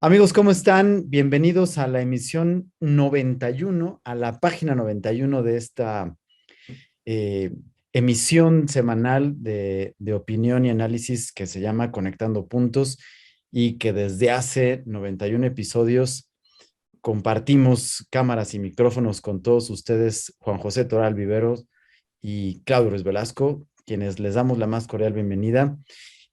Amigos, ¿cómo están? Bienvenidos a la emisión 91, a la página 91 de esta eh, emisión semanal de opinión y análisis que se llama Conectando Puntos y que desde hace 91 episodios compartimos cámaras y micrófonos con todos ustedes, Juan José Toral Viveros y Claudio Ruiz Velasco, quienes les damos la más cordial bienvenida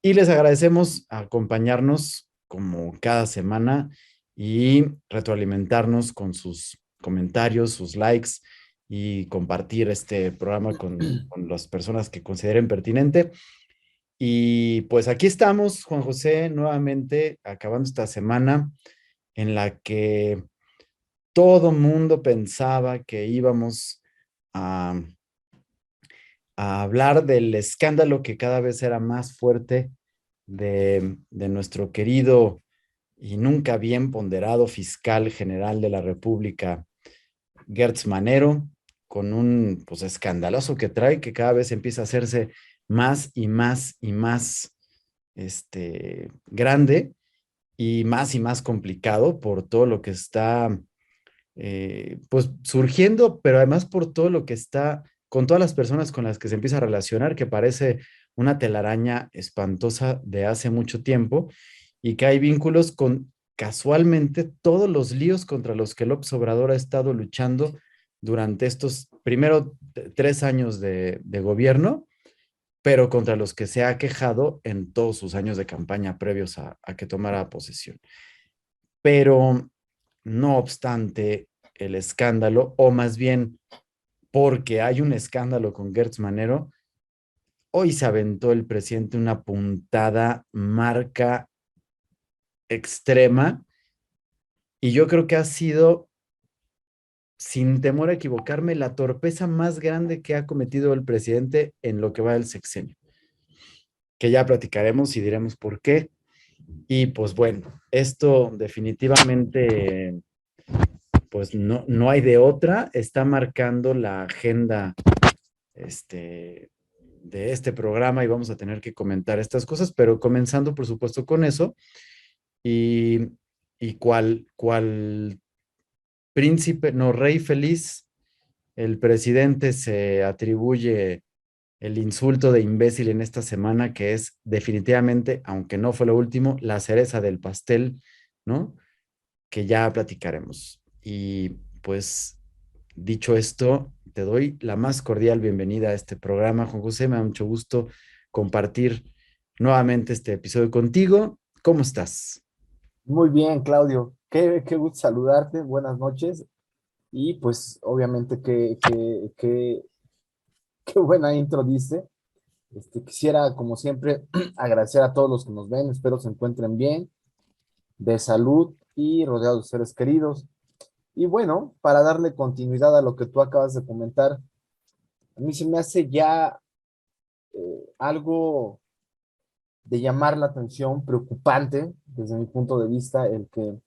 y les agradecemos acompañarnos como cada semana y retroalimentarnos con sus comentarios, sus likes y compartir este programa con las personas que consideren pertinente. Y pues aquí estamos, Juan José, nuevamente acabando esta semana en la que todo mundo pensaba que íbamos a, a hablar del escándalo que cada vez era más fuerte de nuestro querido y nunca bien ponderado fiscal general de la República, Gertz Manero, con un pues escandaloso que trae, que cada vez empieza a hacerse más y más y más grande y más complicado por todo lo que está pues surgiendo, pero además por todo lo que está, con todas las personas con las que se empieza a relacionar, que parece una telaraña espantosa de hace mucho tiempo y que hay vínculos con casualmente todos los líos contra los que López Obrador ha estado luchando durante estos primero 3 años de gobierno, pero contra los que se ha quejado en todos sus años de campaña previos a que tomara posesión. Pero no obstante el escándalo, o más bien porque hay un escándalo con Gertz Manero, hoy se aventó el presidente una puntada marca extrema y yo creo que ha sido, sin temor a equivocarme, la torpeza más grande que ha cometido el presidente en lo que va del sexenio, que ya platicaremos y diremos por qué. Y pues bueno, esto definitivamente pues no hay de otra, está marcando la agenda este, de este programa y vamos a tener que comentar estas cosas, pero comenzando por supuesto con eso y, y cual príncipe, no, rey feliz, el presidente se atribuye el insulto de imbécil en esta semana, que es definitivamente, aunque no fue lo último, la cereza del pastel, ¿no? Que ya platicaremos. Y pues dicho esto, te doy la más cordial bienvenida a este programa, Juan José. Me da mucho gusto compartir nuevamente este episodio contigo. ¿Cómo estás? Muy bien, Claudio. Qué gusto saludarte. Buenas noches. Y pues obviamente qué buena intro diste. Quisiera, como siempre, agradecer a todos los que nos ven. Espero se encuentren bien, de salud y rodeados de seres queridos. Y bueno, para darle continuidad a lo que tú acabas de comentar, a mí se me hace ya algo de llamar la atención, preocupante desde mi punto de vista, el que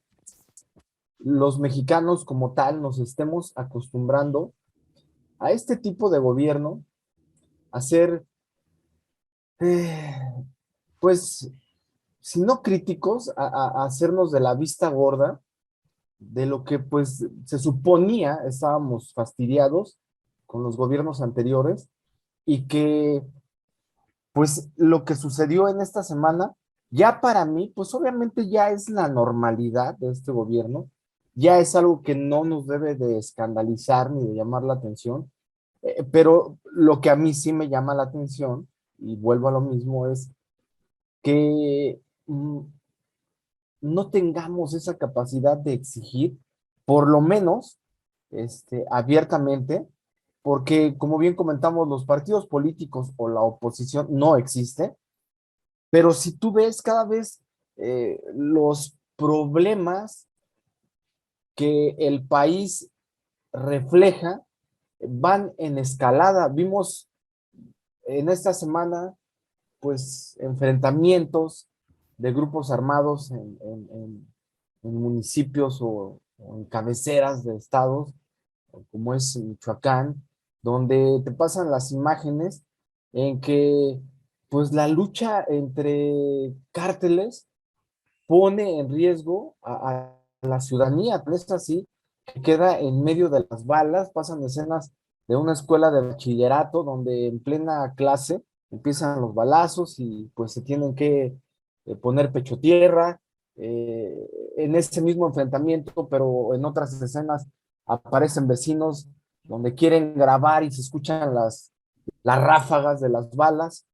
los mexicanos como tal nos estemos acostumbrando a este tipo de gobierno, a ser, eh, pues, si no críticos, a hacernos de la vista gorda de lo que pues se suponía estábamos fastidiados con los gobiernos anteriores y que pues lo que sucedió en esta semana, ya para mí, pues obviamente ya es la normalidad de este gobierno, ya es algo que no nos debe de escandalizar ni de llamar la atención, pero lo que a mí sí me llama la atención, y vuelvo a lo mismo, es que no tengamos esa capacidad de exigir, por lo menos, abiertamente, porque como bien comentamos, los partidos políticos o la oposición no existe, pero si tú ves cada vez los problemas que el país refleja van en escalada. Vimos en esta semana, pues, enfrentamientos de grupos armados en municipios o en cabeceras de estados, como es Michoacán, donde te pasan las imágenes en que, pues, la lucha entre cárteles pone en riesgo a la ciudadanía. Es así que queda en medio de las balas. Pasan escenas de una escuela de bachillerato donde en plena clase empiezan los balazos y pues se tienen que poner pecho tierra. En ese mismo enfrentamiento, pero en otras escenas aparecen vecinos donde quieren grabar y se escuchan las ráfagas de las balas.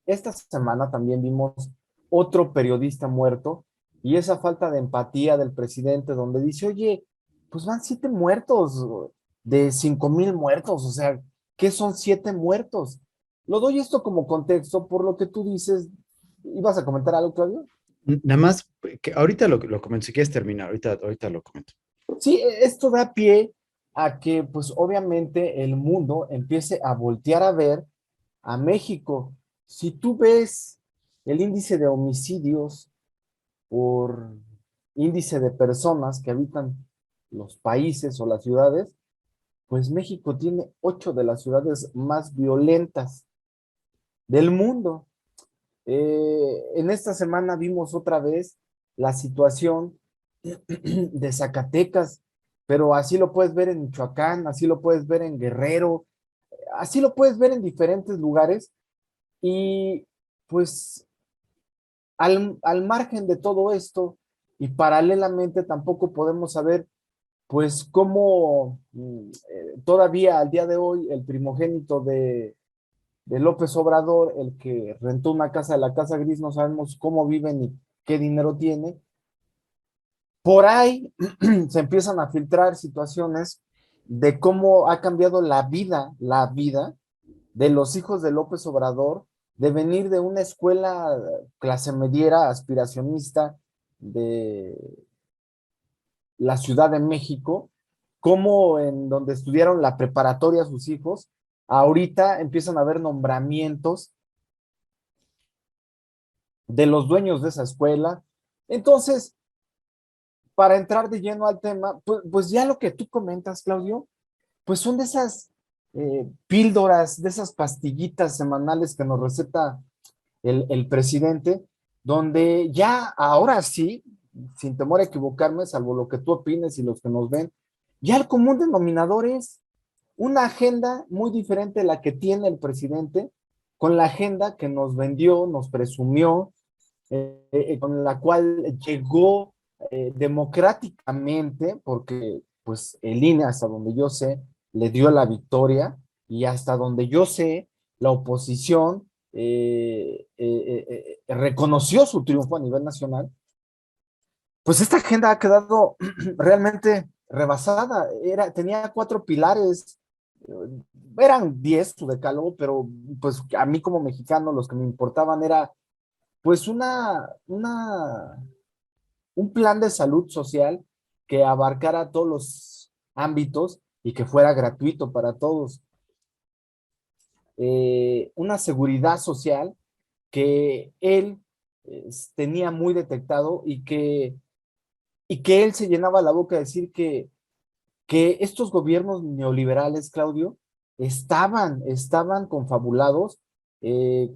Esta semana también vimos otro periodista muerto y esa falta de empatía del presidente donde dice, oye, pues van 7 muertos de 5,000 muertos, o sea, ¿qué son 7 muertos? Lo doy esto como contexto por lo que tú dices. ¿Ibas a comentar algo, Claudio? Nada más, que ahorita lo comento, si quieres terminar, ahorita lo comento. Sí, esto da pie a que, pues obviamente, el mundo empiece a voltear a ver a México. Si tú ves el índice de homicidios por índice de personas que habitan los países o las ciudades, pues México tiene 8 de las ciudades más violentas del mundo. En esta semana vimos otra vez la situación de Zacatecas, pero así lo puedes ver en Michoacán, así lo puedes ver en Guerrero, así lo puedes ver en diferentes lugares y pues al margen de todo esto y paralelamente tampoco podemos saber pues cómo todavía al día de hoy el primogénito de López Obrador, el que rentó una casa de la Casa Gris, no sabemos cómo vive ni qué dinero tiene. Por ahí se empiezan a filtrar situaciones de cómo ha cambiado la vida de los hijos de López Obrador, de venir de una escuela clase mediera, aspiracionista de la Ciudad de México, como en donde estudiaron la preparatoria sus hijos, ahorita empiezan a haber nombramientos de los dueños de esa escuela. Entonces, para entrar de lleno al tema, pues ya lo que tú comentas, Claudio, pues son de esas píldoras, de esas pastillitas semanales que nos receta el presidente, donde ya ahora sí, sin temor a equivocarme, salvo lo que tú opines y los que nos ven, ya el común denominador es una agenda muy diferente de la que tiene el presidente, con la agenda que nos vendió, nos presumió, con la cual llegó democráticamente, porque pues el INE, hasta donde yo sé, le dio la victoria y hasta donde yo sé, la oposición reconoció su triunfo a nivel nacional. Pues esta agenda ha quedado realmente rebasada. Tenía 4 pilares, eran 10 su decálogo, pero pues a mí como mexicano los que me importaban era pues un plan de salud social que abarcara todos los ámbitos y que fuera gratuito para todos. Una seguridad social que él tenía muy detectado y que él se llenaba la boca de decir que estos gobiernos neoliberales, Claudio, estaban confabulados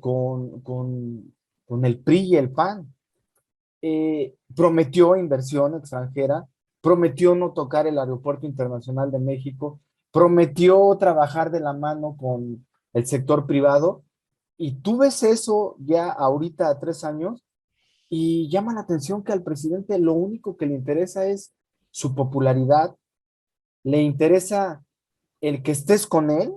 con el PRI y el PAN. Prometió inversión extranjera, prometió no tocar el Aeropuerto Internacional de México, prometió trabajar de la mano con el sector privado, y tú ves eso ya ahorita a 3 años y llama la atención que al presidente lo único que le interesa es su popularidad, le interesa el que estés con él,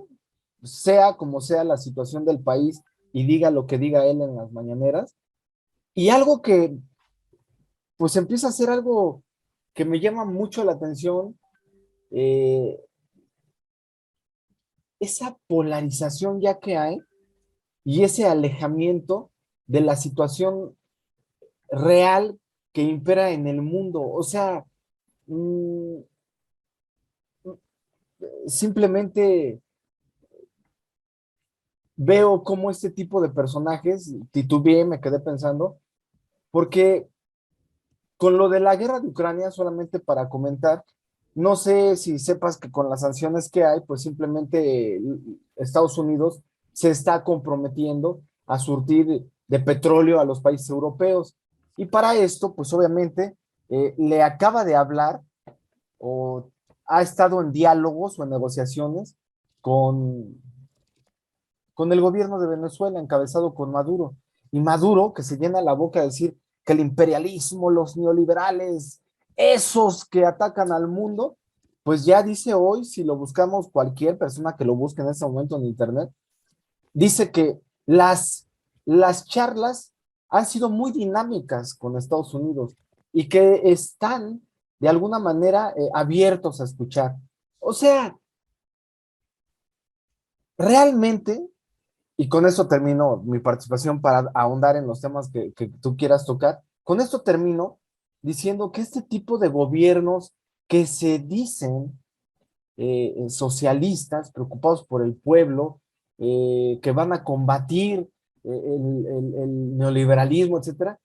sea como sea la situación del país y diga lo que diga él en las mañaneras, y algo que pues empieza a ser algo que me llama mucho la atención, eh, esa polarización ya que hay y ese alejamiento de la situación real que impera en el mundo. O sea, mmm, simplemente veo cómo este tipo de personajes, titubeé, me quedé pensando, porque con lo de la guerra de Ucrania, solamente para comentar, no sé si sepas que con las sanciones que hay, pues simplemente Estados Unidos se está comprometiendo a surtir de petróleo a los países europeos. Y para esto, pues obviamente, le acaba de hablar o ha estado en diálogos o en negociaciones con, con el gobierno de Venezuela, encabezado con Maduro. Y Maduro, que se llena la boca de decir que el imperialismo, los neoliberales, esos que atacan al mundo, pues ya dice hoy, si lo buscamos, cualquier persona que lo busque en ese momento en Internet, dice que las charlas han sido muy dinámicas con Estados Unidos y que están de alguna manera abiertos a escuchar. O sea, realmente, y con eso termino mi participación para ahondar en los temas que tú quieras tocar, con esto termino diciendo que este tipo de gobiernos que se dicen socialistas, preocupados por el pueblo, que van a combatir el neoliberalismo, etcétera,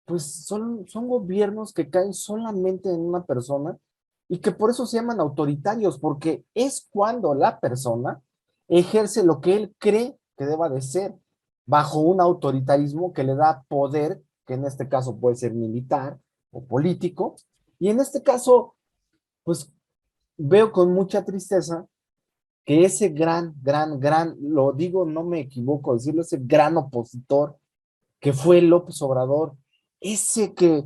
pues son gobiernos que caen solamente en una persona y que por eso se llaman autoritarios, porque es cuando la persona ejerce lo que él cree que deba de ser, bajo un autoritarismo que le da poder, que en este caso puede ser militar o político, y en este caso, pues veo con mucha tristeza que ese gran, lo digo, no me equivoco decirlo, ese gran opositor que fue López Obrador, ese que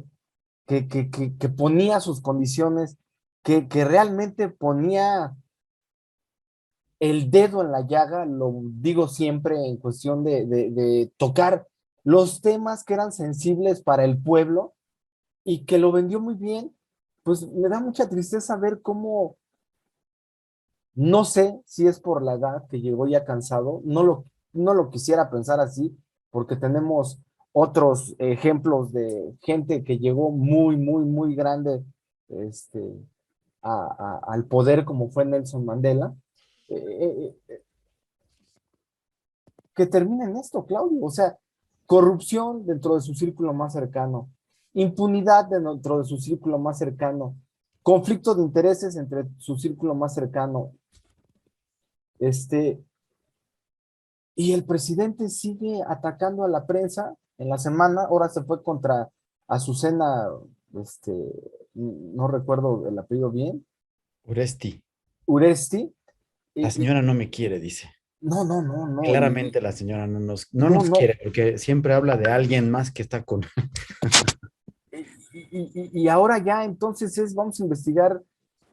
ponía sus condiciones, que realmente ponía el dedo en la llaga, lo digo siempre en cuestión de tocar los temas que eran sensibles para el pueblo y que lo vendió muy bien, pues me da mucha tristeza ver cómo, no sé si es por la edad que llegó ya cansado, no lo quisiera pensar así, porque tenemos otros ejemplos de gente que llegó muy grande este, al poder, como fue Nelson Mandela, que termine en esto, Claudio. O sea, corrupción dentro de su círculo más cercano, impunidad dentro de su círculo más cercano, conflicto de intereses entre su círculo más cercano, este, y el presidente sigue atacando a la prensa en la semana, ahora se fue contra Azucena, este, no recuerdo el apellido bien, Uresti, Uresti, la y, señora no me quiere, dice. no, Claramente la señora no no, nos no, quiere porque siempre habla de alguien más que está con... y ahora ya entonces vamos a investigar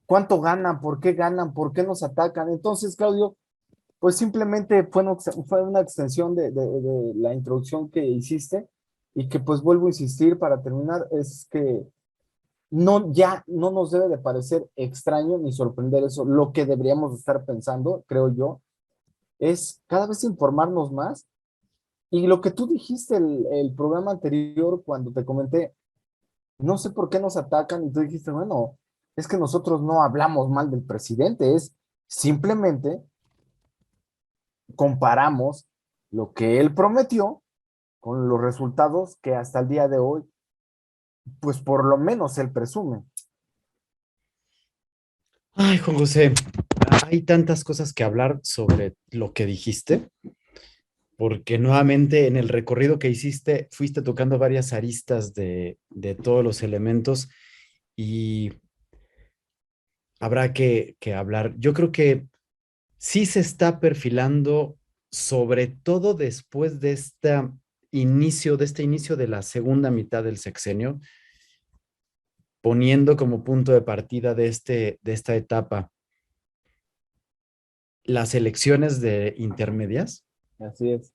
cuánto ganan, por qué nos atacan. Entonces, Claudio, pues simplemente fue una extensión de la introducción que hiciste y que pues vuelvo a insistir para terminar, es que ya no nos debe de parecer extraño ni sorprender eso. Lo que deberíamos estar pensando, creo yo, es cada vez informarnos más. Y lo que tú dijiste el programa anterior, cuando te comenté, no sé por qué nos atacan, y tú dijiste, bueno, es que nosotros no hablamos mal del presidente, es simplemente comparamos lo que él prometió con los resultados que hasta el día de hoy, pues por lo menos él presume. Ay, Juan José, hay tantas cosas que hablar sobre lo que dijiste, porque nuevamente en el recorrido que hiciste fuiste tocando varias aristas de todos los elementos y habrá que hablar. Yo creo que sí se está perfilando, sobre todo después de este inicio de la segunda mitad del sexenio, poniendo como punto de partida de esta etapa las elecciones de intermedias, Así es.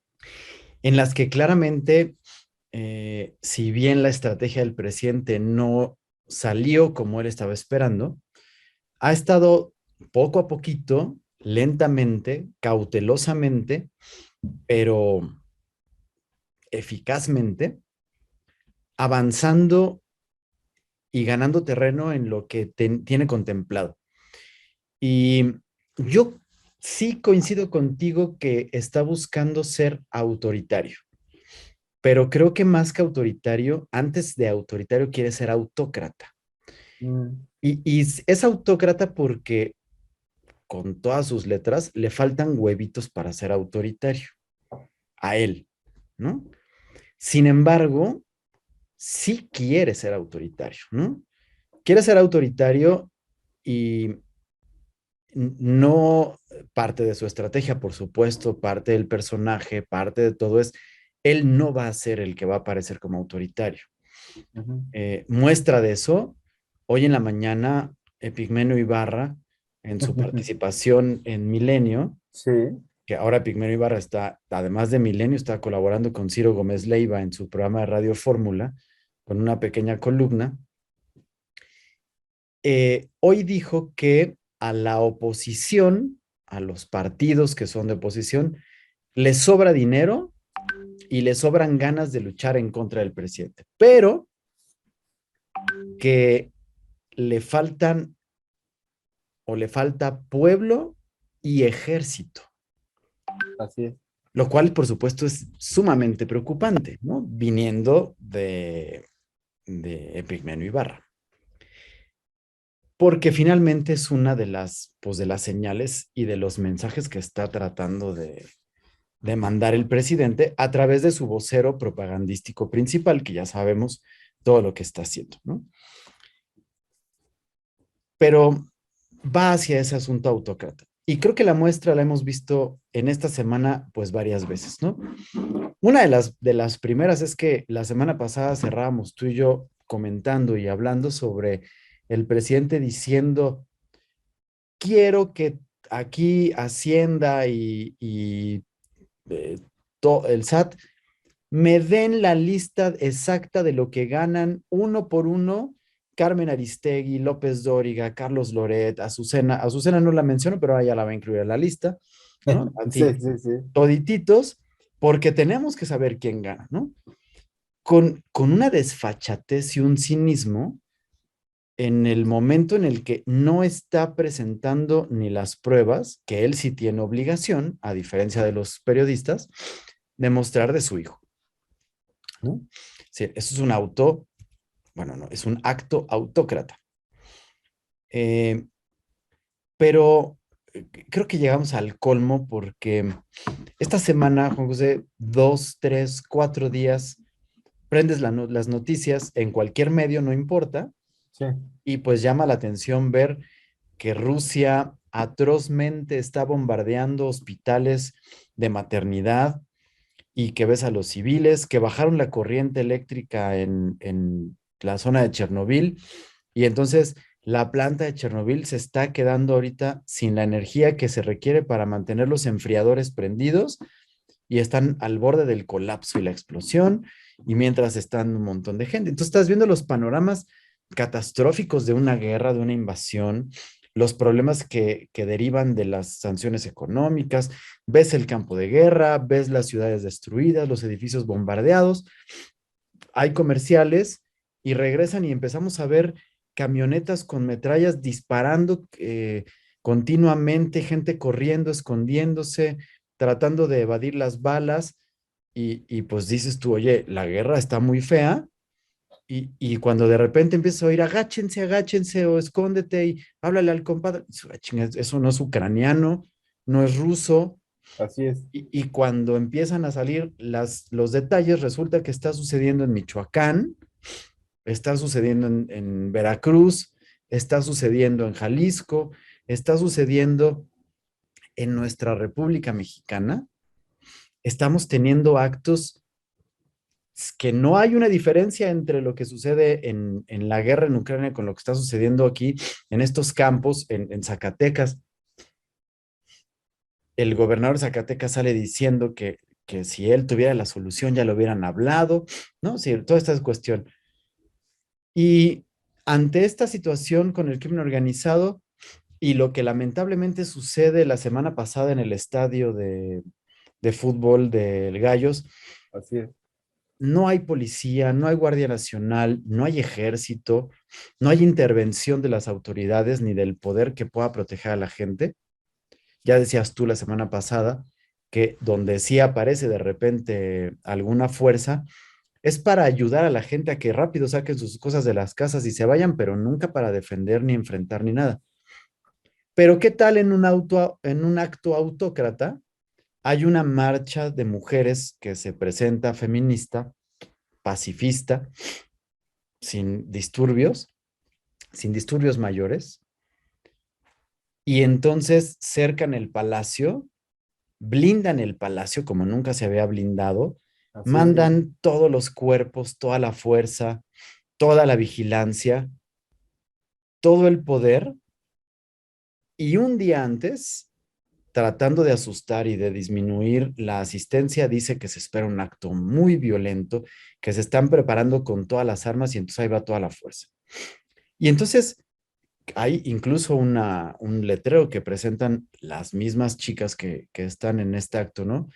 en las que claramente, si bien la estrategia del presidente no salió como él estaba esperando, ha estado poco a poquito, lentamente, cautelosamente, pero eficazmente, avanzando y ganando terreno en lo que tiene contemplado. Y yo sí coincido contigo que está buscando ser autoritario, pero creo que más que autoritario, antes de autoritario quiere ser autócrata. Mm, Y es autócrata porque con todas sus letras le faltan huevitos para ser autoritario a él, ¿no? Sin embargo, sí quiere ser autoritario, ¿no? Quiere ser autoritario y no parte de su estrategia, por supuesto, parte del personaje, parte de todo es, él no va a ser el que va a aparecer como autoritario. Ujú. Muestra de eso, hoy en la mañana, Epigmenio Ibarra, en su participación en Milenio, Sí, que ahora Epigmenio Ibarra está, además de Milenio, está colaborando con Ciro Gómez Leiva en su programa de Radio Fórmula, con una pequeña columna. Hoy dijo que a la oposición, a los partidos que son de oposición, les sobra dinero y les sobran ganas de luchar en contra del presidente, pero que le faltan o le falta pueblo y ejército, así es. lo cual por supuesto es sumamente preocupante, ¿no? Viniendo de Epigmenio Ibarra. Porque finalmente es una de las, pues, de las señales y de los mensajes que está tratando de mandar el presidente a través de su vocero propagandístico principal, que ya sabemos todo lo que está haciendo, ¿no? Pero va hacia ese asunto autócrata. Y creo que la muestra la hemos visto en esta semana, pues varias veces, ¿no? Una de las primeras es que la semana pasada cerrábamos tú y yo comentando y hablando sobre el presidente diciendo, quiero que aquí Hacienda y el SAT me den la lista exacta de lo que ganan uno por uno Carmen Aristegui, López Dóriga, Carlos Loret, Azucena. Azucena no la menciono, pero ahora ya la va a incluir en la lista, ¿no? Sí, Así, sí, sí. todititos, porque tenemos que saber quién gana, ¿no? Con una desfachatez y un cinismo en el momento en el que no está presentando ni las pruebas, que él sí tiene obligación, a diferencia de los periodistas, de mostrar de su hijo, ¿no? Sí, eso es un bueno, no, es un acto autócrata. Eh, pero creo que llegamos al colmo porque esta semana, Juan José, 2, 3, 4 días, prendes las noticias en cualquier medio, no importa, Sí. y pues llama la atención ver que Rusia atrozmente está bombardeando hospitales de maternidad y que ves a los civiles que bajaron la corriente eléctrica en la zona de Chernobyl y entonces la planta de Chernobyl se está quedando ahorita sin la energía que se requiere para mantener los enfriadores prendidos y están al borde del colapso y la explosión y mientras están un montón de gente. Entonces estás viendo los panoramas catastróficos de una guerra, de una invasión, los problemas que derivan de las sanciones económicas, ves el campo de guerra, ves las ciudades destruidas, los edificios bombardeados, hay comerciales y regresan y empezamos a ver camionetas con metrallas disparando continuamente, gente corriendo, escondiéndose, tratando de evadir las balas y pues dices tú, oye, la guerra está muy fea y cuando de repente empiezas a oír, agáchense, agáchense o escóndete y háblale al compadre, eso no es ucraniano, no es ruso. Así es. Y cuando empiezan a salir los detalles, resulta que está sucediendo en Michoacán, está sucediendo en Veracruz, está sucediendo en Jalisco, está sucediendo en nuestra República Mexicana. Estamos teniendo actos que no hay una diferencia entre lo que sucede en la guerra en Ucrania con lo que está sucediendo aquí en estos campos, en Zacatecas. El gobernador de Zacatecas sale diciendo que si él tuviera la solución ya lo hubieran hablado, ¿no? Sí, toda esta cuestión. Y ante esta situación con el crimen organizado y lo que lamentablemente sucede la semana pasada en el estadio de fútbol del Gallos, Así es. no hay policía, no hay Guardia Nacional, no hay ejército, no hay intervención de las autoridades ni del poder que pueda proteger a la gente. Ya decías tú la semana pasada que donde sí aparece de repente alguna fuerza, es para ayudar a la gente a que rápido saquen sus cosas de las casas y se vayan, pero nunca para defender ni enfrentar ni nada. Pero ¿qué tal en un acto autócrata? Hay una marcha de mujeres que se presenta feminista, pacifista, sin disturbios, sin disturbios mayores, y entonces cercan el palacio, blindan el palacio como nunca se había blindado, Así es. mandan todos los cuerpos, toda la fuerza, toda la vigilancia, todo el poder, y un día antes, tratando de asustar y de disminuir la asistencia, dice que se espera un acto muy violento, que se están preparando con todas las armas y entonces ahí va toda la fuerza. Y entonces hay incluso un letrero que presentan las mismas chicas que están en este acto, ¿no?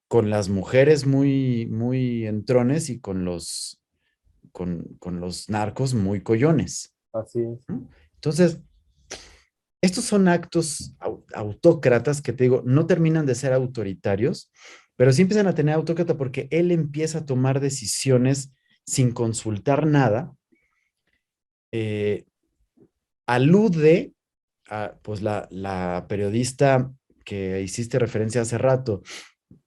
Con las mujeres muy, muy entrones y con los narcos muy collones, Así es. ¿no? Entonces, estos son actos autócratas que te digo, no terminan de ser autoritarios, pero sí empiezan a tener autócrata porque él empieza a tomar decisiones sin consultar nada, eh, alude a pues la periodista que hiciste referencia hace rato,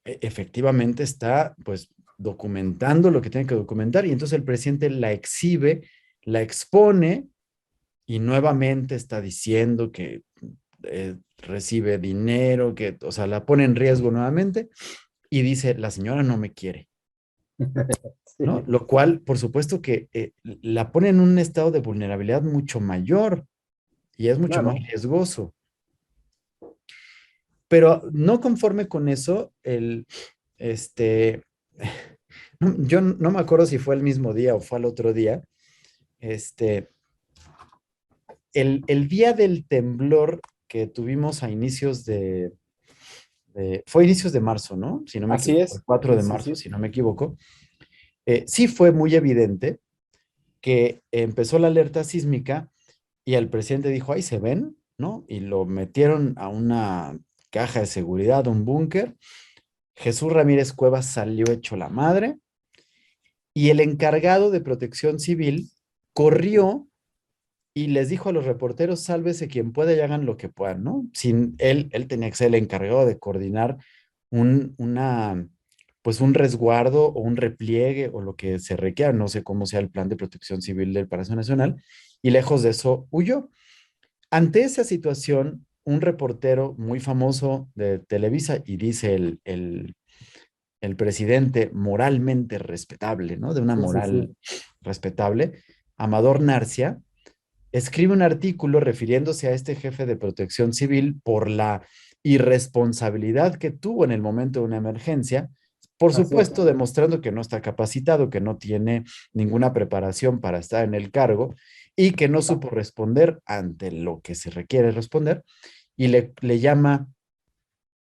efectivamente está pues documentando lo que tiene que documentar y entonces el presidente la exhibe, la expone y nuevamente está diciendo que recibe dinero, que, o sea, la pone en riesgo nuevamente y dice, la señora no me quiere, ¿no? Sí, Lo cual, por supuesto que la pone en un estado de vulnerabilidad mucho mayor y es mucho más claro. riesgoso. Pero no conforme con eso, este, yo no me acuerdo si fue el mismo día o fue al otro día, este, el día del temblor que tuvimos a inicios fue inicios de marzo, ¿no? Si no me Así equivoco, el es. 4 Sí, de sí, marzo, sí. si no me equivoco, sí fue muy evidente que empezó la alerta sísmica y el presidente dijo, ahí se ven, ¿no? Y lo metieron a una caja de seguridad, un búnker. Jesús Ramírez Cuevas salió hecho la madre y el encargado de protección civil corrió y les dijo a los reporteros, sálvese quien pueda y hagan lo que puedan, ¿no? Sin él tenía que ser el encargado de coordinar una, pues un resguardo o un repliegue o lo que se requiera, no sé cómo sea el plan de protección civil del Palacio Nacional, y lejos de eso huyó. Ante esa situación, un reportero muy famoso de Televisa, y dice el presidente moralmente respetable, ¿no? De una Sí, sí, sí. moral respetable, Amador Narcia, escribe un artículo refiriéndose a este jefe de protección civil por la irresponsabilidad que tuvo en el momento de una emergencia, por Así es. supuesto demostrando que no está capacitado, que no tiene ninguna preparación para estar en el cargo y que no supo responder ante lo que se requiere responder y le llama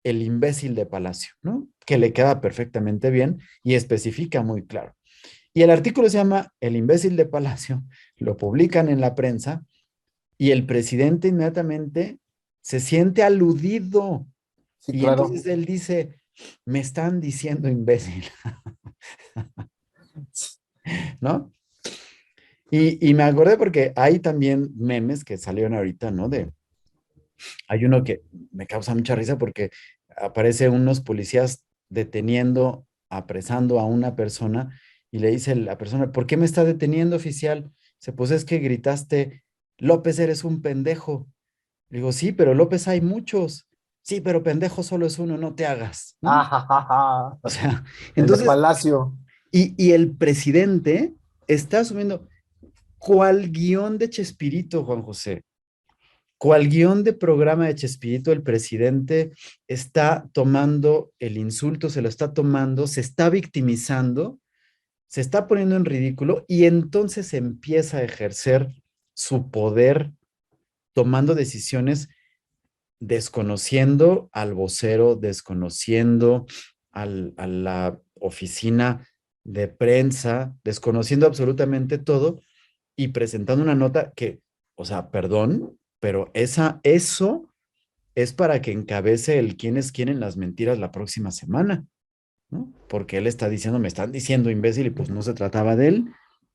el imbécil de Palacio, ¿no? Que le queda perfectamente bien y especifica muy claro. Y el artículo se llama El imbécil de Palacio, lo publican en la prensa y el presidente inmediatamente se siente aludido Sí, y claro. entonces él dice, me están diciendo imbécil, ¿no? Y me acordé porque hay también memes que salieron ahorita, ¿no? Hay uno que me causa mucha risa porque aparece unos policías deteniendo, apresando a una persona y le dice la persona, ¿por qué me está deteniendo, oficial? Dice, pues es que gritaste, López, eres un pendejo. Le digo, sí, pero López hay muchos. Sí, pero pendejo solo es uno, no te hagas, ¿no? Ajajaja. O sea, El de entonces, Palacio. y el presidente está asumiendo cuál guión de Chespirito, Juan José, cuál guión de programa de Chespirito, el presidente está tomando el insulto, se lo está tomando, se está victimizando, se está poniendo en ridículo y entonces empieza a ejercer su poder tomando decisiones desconociendo al vocero, desconociendo a la oficina de prensa, desconociendo absolutamente todo y presentando una nota que, o sea, perdón, pero eso es para que encabece el quiénes quieren las mentiras la próxima semana, ¿no? Porque él está diciendo, me están diciendo imbécil y pues no se trataba de él,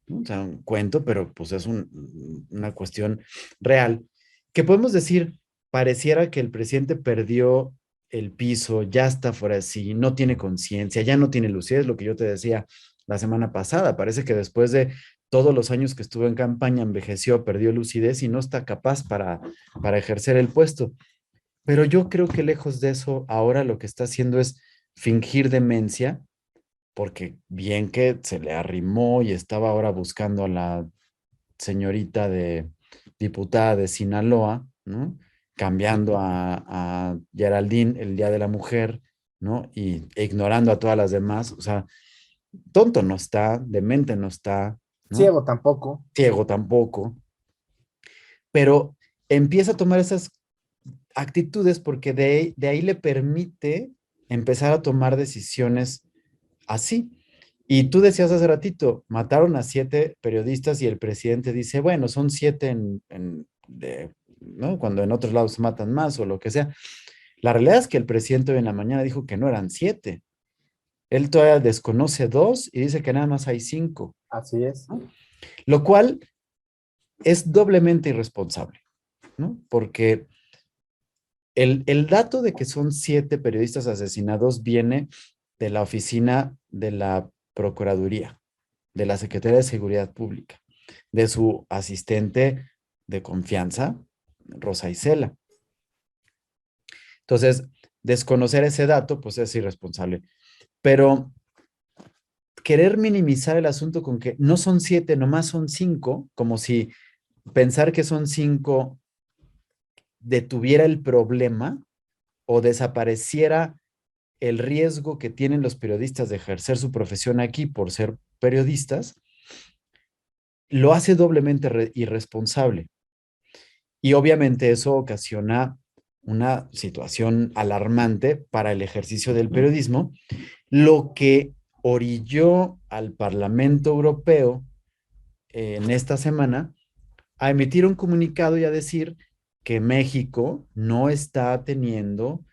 ¿no? O sea, un cuento, pero pues es una cuestión real. ¿Qué podemos decir? Pareciera que el presidente perdió el piso, ya está fuera de sí, no tiene conciencia, ya no tiene lucidez, lo que yo te decía la semana pasada. Parece que después de todos los años que estuvo en campaña envejeció, perdió lucidez y no está capaz para ejercer el puesto. Pero yo creo que lejos de eso, ahora lo que está haciendo es fingir demencia, porque bien que se le arrimó y estaba ahora buscando a la señorita de diputada de Sinaloa, ¿no? Cambiando a Geraldine el Día de la Mujer, ¿no? Y ignorando a todas las demás. O sea, tonto no está, demente no está, ¿no? Ciego tampoco. Ciego tampoco, pero empieza a tomar esas actitudes porque de ahí le permite empezar a tomar decisiones así. Y tú decías hace ratito, mataron a 7 periodistas y el presidente dice, bueno, son 7 ¿no? Cuando en otros lados matan más o lo que sea. La realidad es que el presidente hoy en la mañana dijo que no eran 7. Él todavía desconoce 2 y dice que nada más hay 5, Así es. ¿no? Lo cual es doblemente irresponsable, ¿no? Porque el dato de que son 7 periodistas asesinados viene de la oficina de la Procuraduría, de la Secretaría de Seguridad Pública, de su asistente de confianza, Rosa Isela. Entonces, desconocer ese dato, pues es irresponsable. Pero querer minimizar el asunto con que no son 7, nomás son 5, como si pensar que son 5 detuviera el problema o desapareciera el riesgo que tienen los periodistas de ejercer su profesión aquí por ser periodistas, lo hace doblemente irresponsable. Y obviamente eso ocasiona una situación alarmante para el ejercicio del periodismo, lo que orilló al Parlamento Europeo en esta semana a emitir un comunicado y a decir que México no está teniendo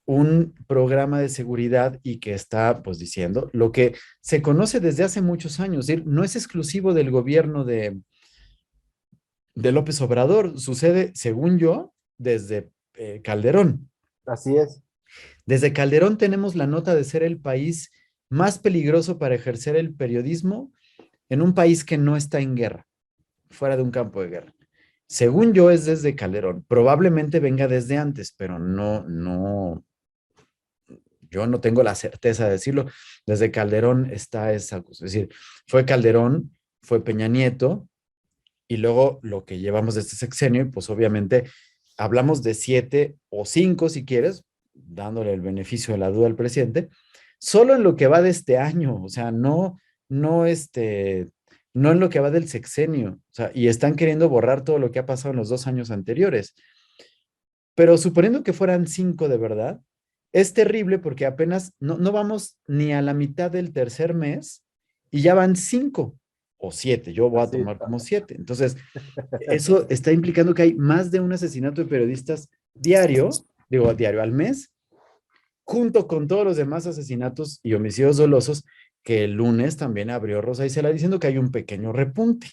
un programa de seguridad y que está, pues, diciendo lo que se conoce desde hace muchos años. Es decir, no es exclusivo del gobierno de López Obrador, sucede, según yo, desde Calderón. Así es. Desde Calderón tenemos la nota de ser el país más peligroso para ejercer el periodismo en un país que no está en guerra, fuera de un campo de guerra. Según yo, es desde Calderón. Probablemente venga desde antes, pero yo no tengo la certeza de decirlo. Desde Calderón está esa cosa. Es decir, fue Calderón, fue Peña Nieto, y luego lo que llevamos de este sexenio, y pues obviamente hablamos de 7 o 5, si quieres, dándole el beneficio de la duda al presidente, solo en lo que va de este año, o sea, no, no en lo que va del sexenio, o sea, y están queriendo borrar todo lo que ha pasado en los 2 años anteriores. Pero suponiendo que fueran 5 de verdad, es terrible porque apenas no vamos ni a la mitad del tercer mes y ya van 5 o 7. Yo voy a Así tomar está. como 7. Entonces, eso está implicando que hay más de un asesinato de periodistas diario al mes, junto con todos los demás asesinatos y homicidios dolosos que el lunes también abrió Rosa Isela diciendo que hay un pequeño repunte,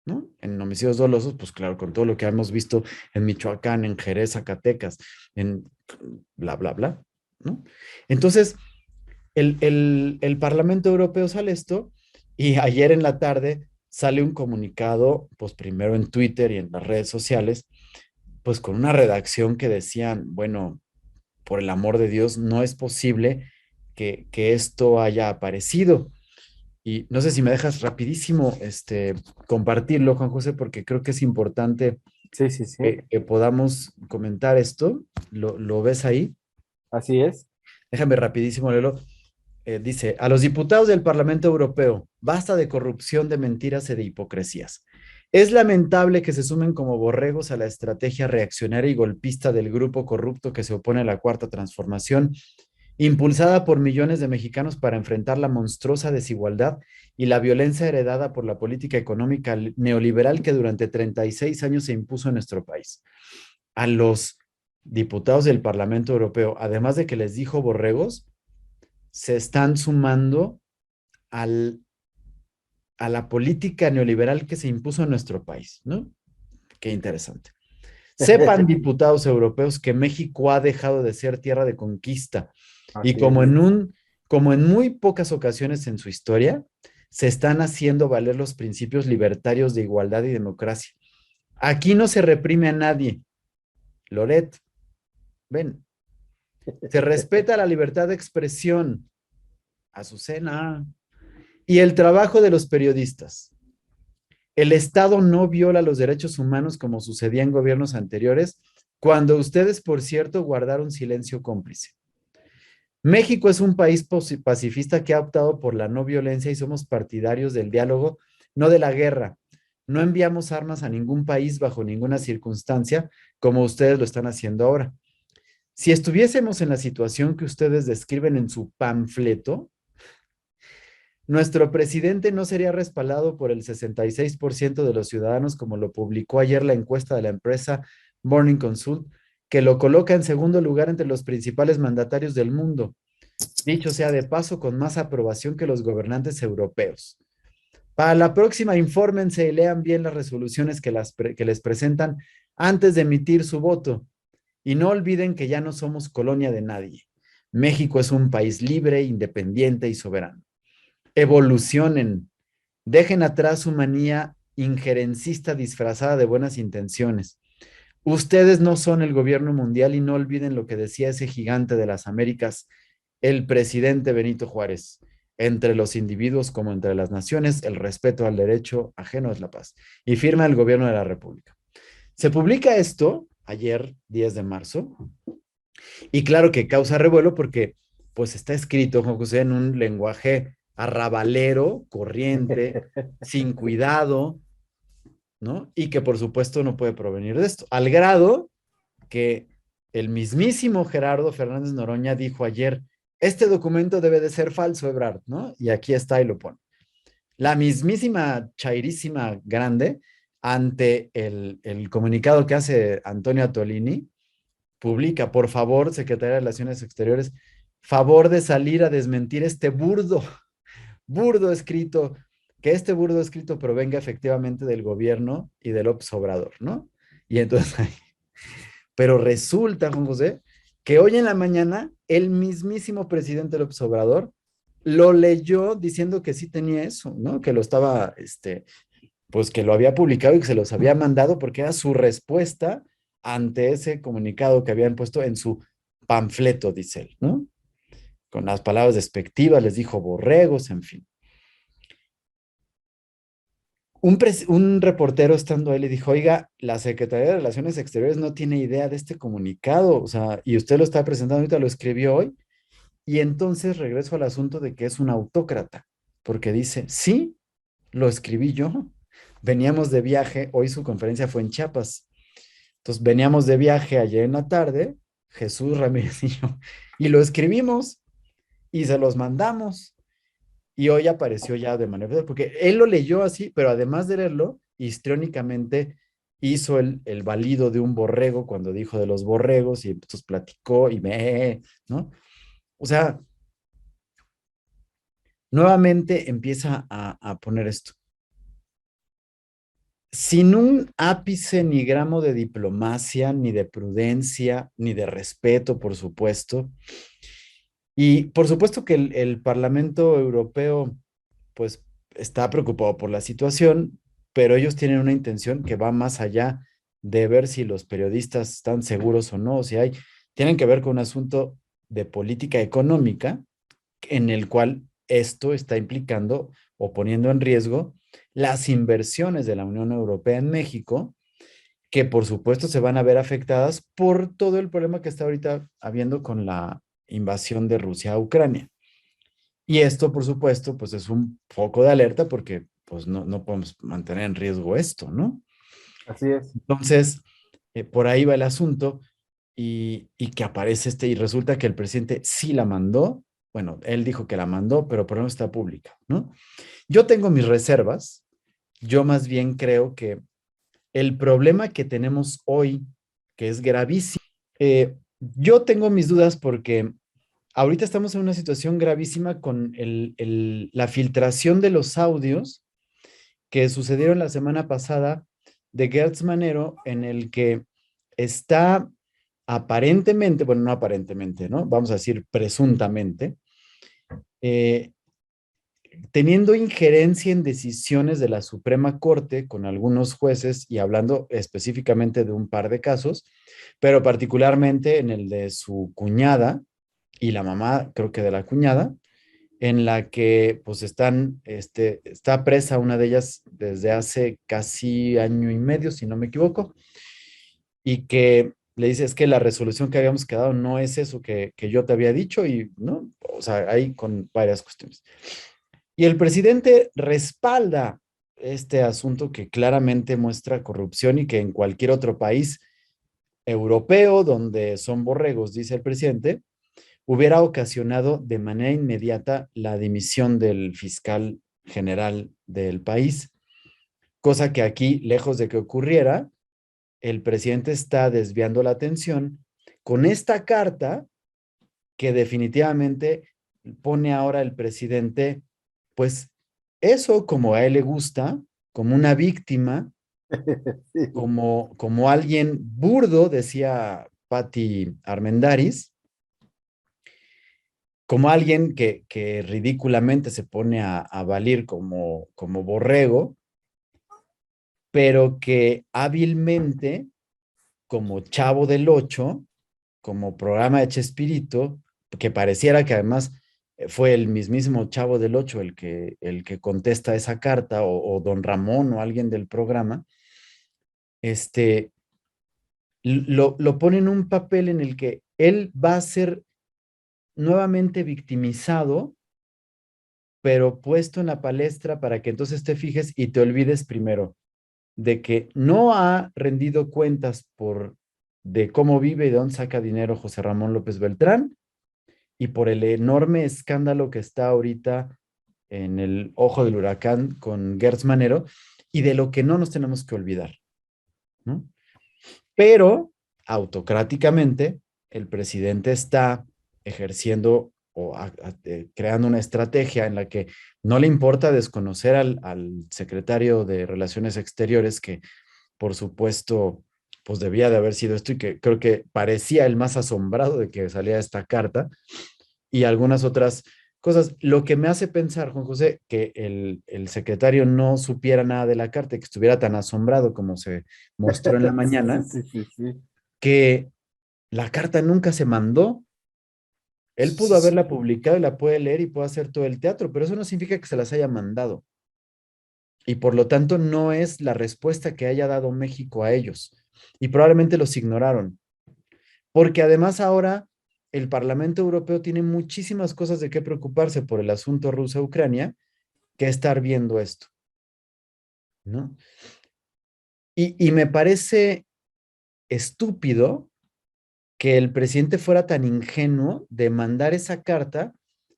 ¿no? En homicidios dolosos, pues claro, con todo lo que hemos visto en Michoacán, en Jerez, Zacatecas, en bla, bla, bla, ¿no? Entonces, el Parlamento Europeo sale esto y ayer en la tarde sale un comunicado, pues primero en Twitter y en las redes sociales, pues con una redacción que decían, bueno, por el amor de Dios, no es posible que esto haya aparecido. Y no sé si me dejas rapidísimo compartirlo, Juan José, porque creo que es importante Sí, sí, sí. que podamos comentar esto. ¿Lo ves ahí? Así es. Déjame rapidísimo leerlo. Dice, a los diputados del Parlamento Europeo, basta de corrupción, de mentiras y de hipocresías. Es lamentable que se sumen como borregos a la estrategia reaccionaria y golpista del grupo corrupto que se opone a la Cuarta Transformación, impulsada por millones de mexicanos para enfrentar la monstruosa desigualdad y la violencia heredada por la política económica neoliberal que durante 36 años se impuso en nuestro país. A los diputados del Parlamento Europeo, además de que les dijo borregos, se están sumando al, a la política neoliberal que se impuso en nuestro país, ¿no? Qué interesante. Sepan, diputados europeos, que México ha dejado de ser tierra de conquista y Así es. como en muy pocas ocasiones en su historia, se están haciendo valer los principios libertarios de igualdad y democracia. Aquí no se reprime a nadie. Loret, ven, se respeta la libertad de expresión. Azucena. Y el trabajo de los periodistas. El Estado no viola los derechos humanos como sucedía en gobiernos anteriores, cuando ustedes, por cierto, guardaron silencio cómplice. México es un país pacifista que ha optado por la no violencia y somos partidarios del diálogo, no de la guerra. No enviamos armas a ningún país bajo ninguna circunstancia, como ustedes lo están haciendo ahora. Si estuviésemos en la situación que ustedes describen en su panfleto, nuestro presidente no sería respaldado por el 66% de los ciudadanos, como lo publicó ayer la encuesta de la empresa Morning Consult, que lo coloca en segundo lugar entre los principales mandatarios del mundo. Dicho sea de paso, con más aprobación que los gobernantes europeos. Para la próxima, infórmense y lean bien las resoluciones que les presentan antes de emitir su voto. Y no olviden que ya no somos colonia de nadie. México es un país libre, independiente y soberano. Evolucionen. Dejen atrás su manía injerencista disfrazada de buenas intenciones. Ustedes no son el gobierno mundial y no olviden lo que decía ese gigante de las Américas, el presidente Benito Juárez. Entre los individuos como entre las naciones, el respeto al derecho ajeno es la paz. Y firma el gobierno de la República. Se publica esto ayer, 10 de marzo, y claro que causa revuelo porque pues está escrito, Juan José, en un lenguaje arrabalero, corriente, sin cuidado, ¿no? Y que por supuesto no puede provenir de esto, al grado que el mismísimo Gerardo Fernández Noroña dijo ayer, este documento debe de ser falso, Ebrard, ¿no? Y aquí está y lo pone. La mismísima Chairísima Grande, ante el comunicado que hace Antonio Tolini, publica, por favor, Secretaría de Relaciones Exteriores, favor de salir a desmentir este burdo escrito, que este burdo escrito provenga efectivamente del gobierno y del López Obrador, ¿no? Y entonces, pero resulta, Juan José, que hoy en la mañana el mismísimo presidente López Obrador lo leyó diciendo que sí tenía eso, ¿no? Que lo estaba, pues que lo había publicado y que se los había mandado porque era su respuesta ante ese comunicado que habían puesto en su panfleto, dice él, ¿no? Con las palabras despectivas, les dijo borregos, en fin. Un reportero estando ahí le dijo, oiga, la Secretaría de Relaciones Exteriores no tiene idea de este comunicado, o sea, y usted lo está presentando ahorita, lo escribió hoy, y entonces regreso al asunto de que es un autócrata, porque dice, sí, lo escribí yo. Veníamos de viaje, hoy su conferencia fue en Chiapas, entonces veníamos de viaje ayer en la tarde, Jesús Ramírez y yo, y lo escribimos y se los mandamos. Y hoy apareció ya de manera, porque él lo leyó así, pero además de leerlo, histriónicamente hizo el balido de un borrego cuando dijo de los borregos y entonces platicó y ¿no? O sea, nuevamente empieza a poner esto. Sin un ápice ni gramo de diplomacia, ni de prudencia, ni de respeto, por supuesto. Y por supuesto que el Parlamento Europeo, pues, está preocupado por la situación, pero ellos tienen una intención que va más allá de ver si los periodistas están seguros o no, o si hay, tienen que ver con un asunto de política económica en el cual esto está implicando o poniendo en riesgo las inversiones de la Unión Europea en México, que por supuesto se van a ver afectadas por todo el problema que está ahorita habiendo con la invasión de Rusia a Ucrania. Y esto, por supuesto, pues es un foco de alerta porque pues no podemos mantener en riesgo esto, ¿no? Así es. Entonces, por ahí va el asunto y que aparece y resulta que el presidente sí la mandó. Bueno, él dijo que la mandó, pero por no está pública, ¿no? Yo tengo mis reservas. Yo más bien creo que el problema que tenemos hoy, que es gravísimo, yo tengo mis dudas porque ahorita estamos en una situación gravísima con la filtración de los audios que sucedieron la semana pasada de Gertz Manero, en el que está aparentemente, bueno, no aparentemente, ¿no? Vamos a decir presuntamente, eh, teniendo injerencia en decisiones de la Suprema Corte con algunos jueces y hablando específicamente de un par de casos, pero particularmente en el de su cuñada y la mamá, creo que de la cuñada, en la que pues está presa una de ellas desde hace casi año y medio, si no me equivoco, y que le dice, es que la resolución que habíamos quedado no es eso que yo te había dicho y, ¿no? O sea, hay con varias cuestiones. Y el presidente respalda este asunto que claramente muestra corrupción y que en cualquier otro país europeo donde son borregos, dice el presidente, hubiera ocasionado de manera inmediata la dimisión del fiscal general del país, cosa que aquí, lejos de que ocurriera, el presidente está desviando la atención con esta carta que definitivamente pone ahora el presidente, pues eso como a él le gusta, como una víctima, Sí. como alguien burdo, decía Patti Armendáriz, como alguien que ridículamente se pone a valir como borrego, pero que hábilmente, como Chavo del Ocho, como programa de Chespirito, que pareciera que además fue el mismísimo Chavo del Ocho el que contesta esa carta, o don Ramón o alguien del programa, este, lo pone en un papel en el que él va a ser nuevamente victimizado, pero puesto en la palestra para que entonces te fijes y te olvides primero de que no ha rendido cuentas de cómo vive y de dónde saca dinero José Ramón López Beltrán, y por el enorme escándalo que está ahorita en el ojo del huracán con Gertz Manero, y de lo que no nos tenemos que olvidar, ¿no? Pero autocráticamente el presidente está ejerciendo o creando una estrategia en la que no le importa desconocer al secretario de Relaciones Exteriores, que por supuesto pues debía de haber sido esto y que creo que parecía el más asombrado de que salía esta carta, y algunas otras cosas. Lo que me hace pensar, Juan José, que el secretario no supiera nada de la carta y que estuviera tan asombrado como se mostró en la Sí, mañana, sí, sí, sí. que la carta nunca se mandó. Él Sí, pudo sí, sí. haberla publicado y la puede leer y puede hacer todo el teatro, pero eso no significa que se las haya mandado. Y por lo tanto no es la respuesta que haya dado México a ellos. Y probablemente los ignoraron. Porque además ahora el Parlamento Europeo tiene muchísimas cosas de qué preocuparse por el asunto Rusia-Ucrania que estar viendo esto, ¿no? Y me parece estúpido que el presidente fuera tan ingenuo de mandar esa carta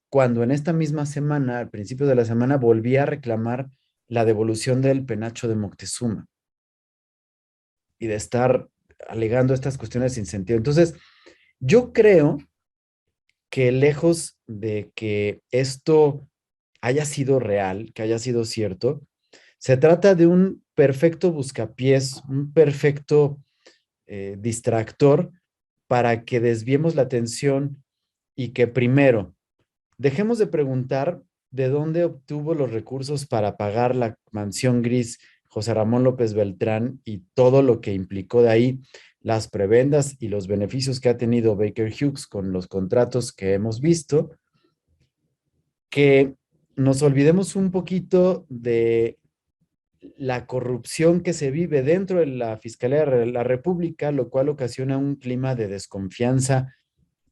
cuando en esta misma semana, al principio de la semana, volvía a reclamar la devolución del penacho de Moctezuma y de estar alegando estas cuestiones sin sentido. Entonces, yo creo que lejos de que esto haya sido real, que haya sido cierto, se trata de un perfecto buscapiés, un perfecto distractor para que desviemos la atención y que primero dejemos de preguntar de dónde obtuvo los recursos para pagar la mansión gris José Ramón López Beltrán y todo lo que implicó de ahí, las prebendas y los beneficios que ha tenido Baker Hughes con los contratos que hemos visto, que nos olvidemos un poquito de la corrupción que se vive dentro de la Fiscalía de la República, lo cual ocasiona un clima de desconfianza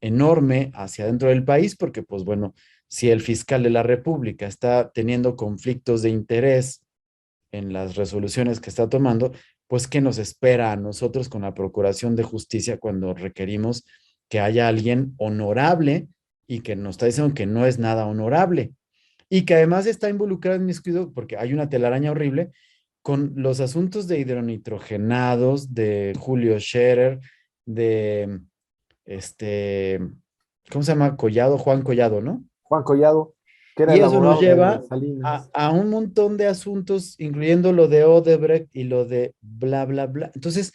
enorme hacia dentro del país, porque pues bueno, si el fiscal de la República está teniendo conflictos de interés en las resoluciones que está tomando, pues ¿qué nos espera a nosotros con la Procuración de Justicia cuando requerimos que haya alguien honorable y que nos está diciendo que no es nada honorable? Y que además está involucrado en miscuido, porque hay una telaraña horrible con los asuntos de hidronitrogenados, de Julio Scherer, de este, ¿cómo se llama? Collado, Juan Collado, ¿no? Juan Collado, que era Y el eso nos abogado de lleva Salinas. a un montón de asuntos, incluyendo lo de Odebrecht y lo de bla, bla, bla. Entonces,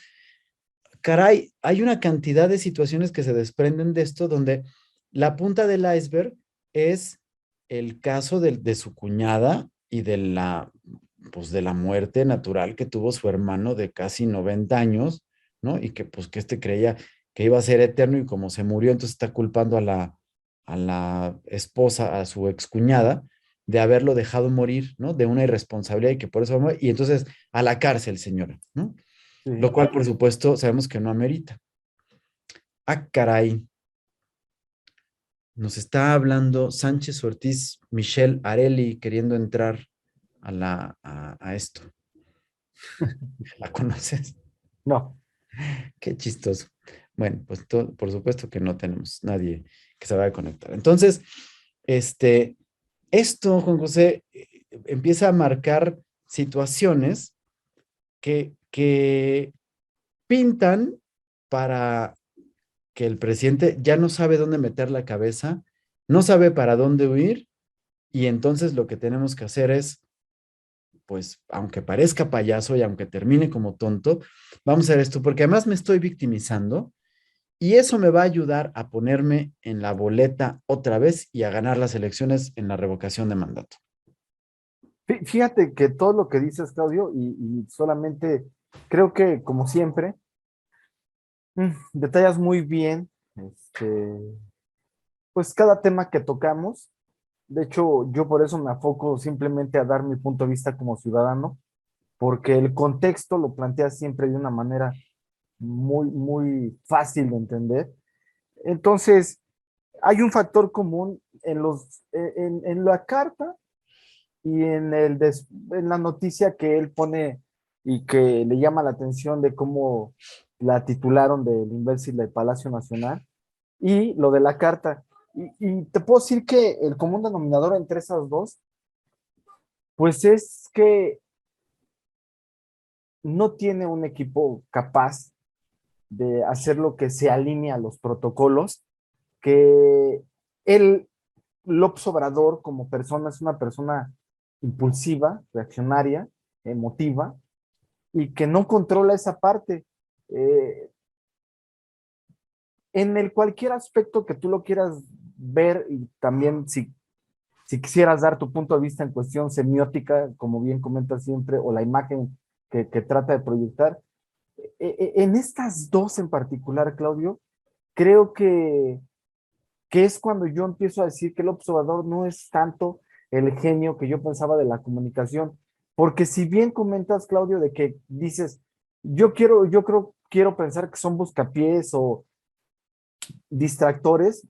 caray, hay una cantidad de situaciones que se desprenden de esto donde la punta del iceberg es el caso de su cuñada y pues de la muerte natural que tuvo su hermano de casi 90 años, ¿no? Y que pues que creía que iba a ser eterno y como se murió, entonces está culpando a la esposa, a su excuñada, de haberlo dejado morir, ¿no? De una irresponsabilidad y que por eso murió, y entonces a la cárcel, señora, ¿no? Lo Sí. cual, por supuesto, sabemos que no amerita. Ah, caray, nos está hablando Sánchez Ortiz, Michelle Areli, queriendo entrar a esto. ¿La conoces? No. Qué chistoso. Bueno, pues por supuesto que no tenemos nadie que se vaya a conectar. Entonces, este, esto, Juan José, empieza a marcar situaciones que pintan para que el presidente ya no sabe dónde meter la cabeza, no sabe para dónde huir, y entonces lo que tenemos que hacer es, pues, aunque parezca payaso y aunque termine como tonto, vamos a hacer esto, porque además me estoy victimizando y eso me va a ayudar a ponerme en la boleta otra vez y a ganar las elecciones en la revocación de mandato. Fíjate que todo lo que dices, Claudio, y solamente creo que, como siempre, detallas muy bien, pues cada tema que tocamos. De hecho, yo por eso me afoco simplemente a dar mi punto de vista como ciudadano, porque el contexto lo plantea siempre de una manera muy, muy fácil de entender. Entonces, hay un factor común en la carta y en la noticia que él pone y que le llama la atención de cómo la titularon del imbécil del Palacio Nacional y lo de la carta. Y te puedo decir que el común denominador entre esas dos, pues es que no tiene un equipo capaz de hacer lo que se alinea a los protocolos, que él, López Obrador como persona es una persona impulsiva, reaccionaria, emotiva, y que no controla esa parte. Eh, en el cualquier aspecto que tú lo quieras ver y también si quisieras dar tu punto de vista en cuestión semiótica, como bien comentas siempre, o la imagen que trata de proyectar, en estas dos en particular, Claudio, creo que es cuando yo empiezo a decir que el observador no es tanto el genio que yo pensaba de la comunicación, porque si bien comentas, Claudio, de que dices, quiero pensar que son buscapiés o distractores,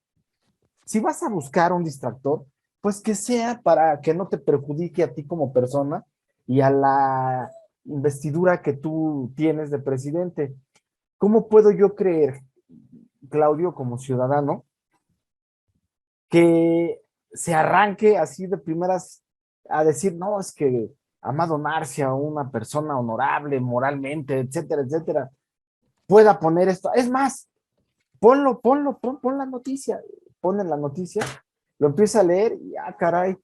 si vas a buscar un distractor, pues que sea para que no te perjudique a ti como persona y a la investidura que tú tienes de presidente. ¿Cómo puedo yo creer, Claudio, como ciudadano, que se arranque así de primeras a decir, no, es que Amado Narcia, una persona honorable moralmente, etcétera, etcétera, pueda poner esto? Es más, pon la noticia, pon en la noticia, lo empieza a leer y, caray,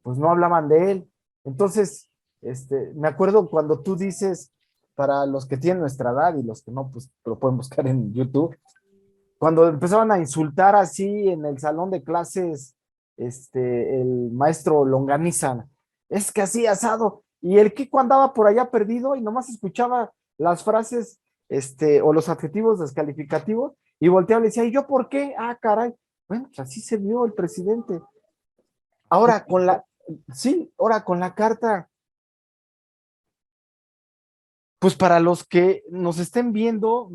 pues no hablaban de él. Entonces, me acuerdo cuando tú dices, para los que tienen nuestra edad y los que no, pues lo pueden buscar en YouTube, cuando empezaban a insultar así en el salón de clases, el maestro Longaniza, es que así asado, y el Kiko andaba por allá perdido y nomás escuchaba las frases, o los adjetivos descalificativos, y volteaba y le decía, ¿y yo por qué? Ah, caray, bueno, pues así se vio el presidente. Ahora con la, sí, ahora con la carta, pues para los que nos estén viendo,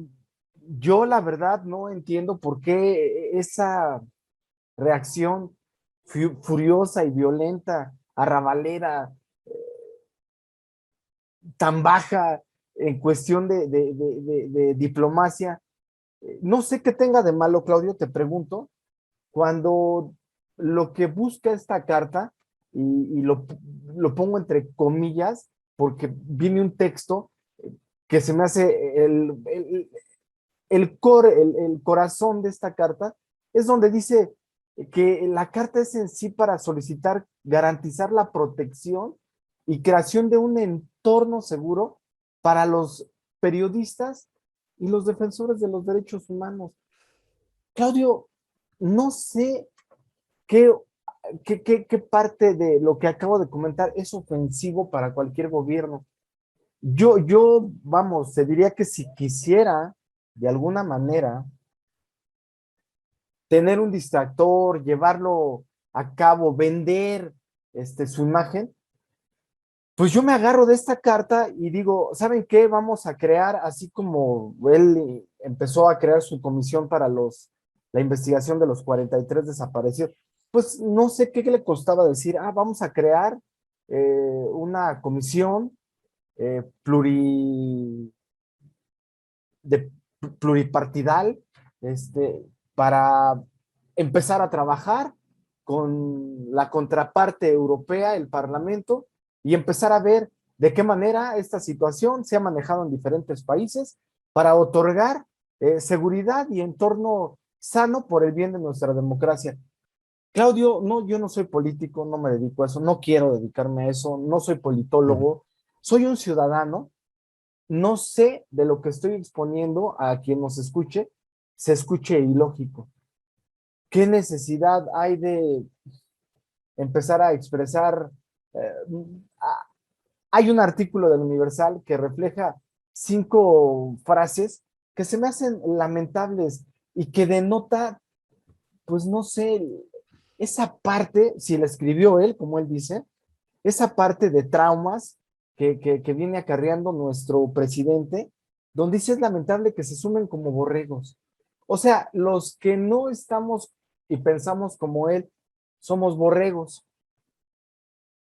yo la verdad no entiendo por qué esa reacción furiosa y violenta, arrabalera, tan baja en cuestión de diplomacia. No sé qué tenga de malo, Claudio, te pregunto, cuando lo que busca esta carta, y lo pongo entre comillas, porque viene un texto que se me hace el corazón de esta carta, es donde dice que la carta es en sí para solicitar, garantizar la protección y creación de un entorno seguro para los periodistas y los defensores de los derechos humanos. Claudio, no sé qué ¿qué parte de lo que acabo de comentar es ofensivo para cualquier gobierno? Vamos, se diría que si quisiera de alguna manera tener un distractor, llevarlo a cabo, vender su imagen, pues yo me agarro de esta carta y digo, ¿saben qué? Vamos a crear, así como él empezó a crear su comisión para la investigación de los 43 desaparecidos, pues no sé qué le costaba decir, vamos a crear una comisión eh, pluri, de, pluripartidal para empezar a trabajar con la contraparte europea, el Parlamento, y empezar a ver de qué manera esta situación se ha manejado en diferentes países para otorgar seguridad y entorno sano por el bien de nuestra democracia. Claudio, no, yo no soy político, no me dedico a eso, no quiero dedicarme a eso, no soy politólogo, soy un ciudadano, no sé de lo que estoy exponiendo a quien nos escuche, se escuche ilógico. ¿Qué necesidad hay de empezar a expresar? eh, Hay un artículo del Universal que refleja 5 frases que se me hacen lamentables y que denota, pues no sé, esa parte, si la escribió él, como él dice, esa parte de traumas que viene acarreando nuestro presidente, donde dice es lamentable que se sumen como borregos. O sea, los que no estamos y pensamos como él, somos borregos.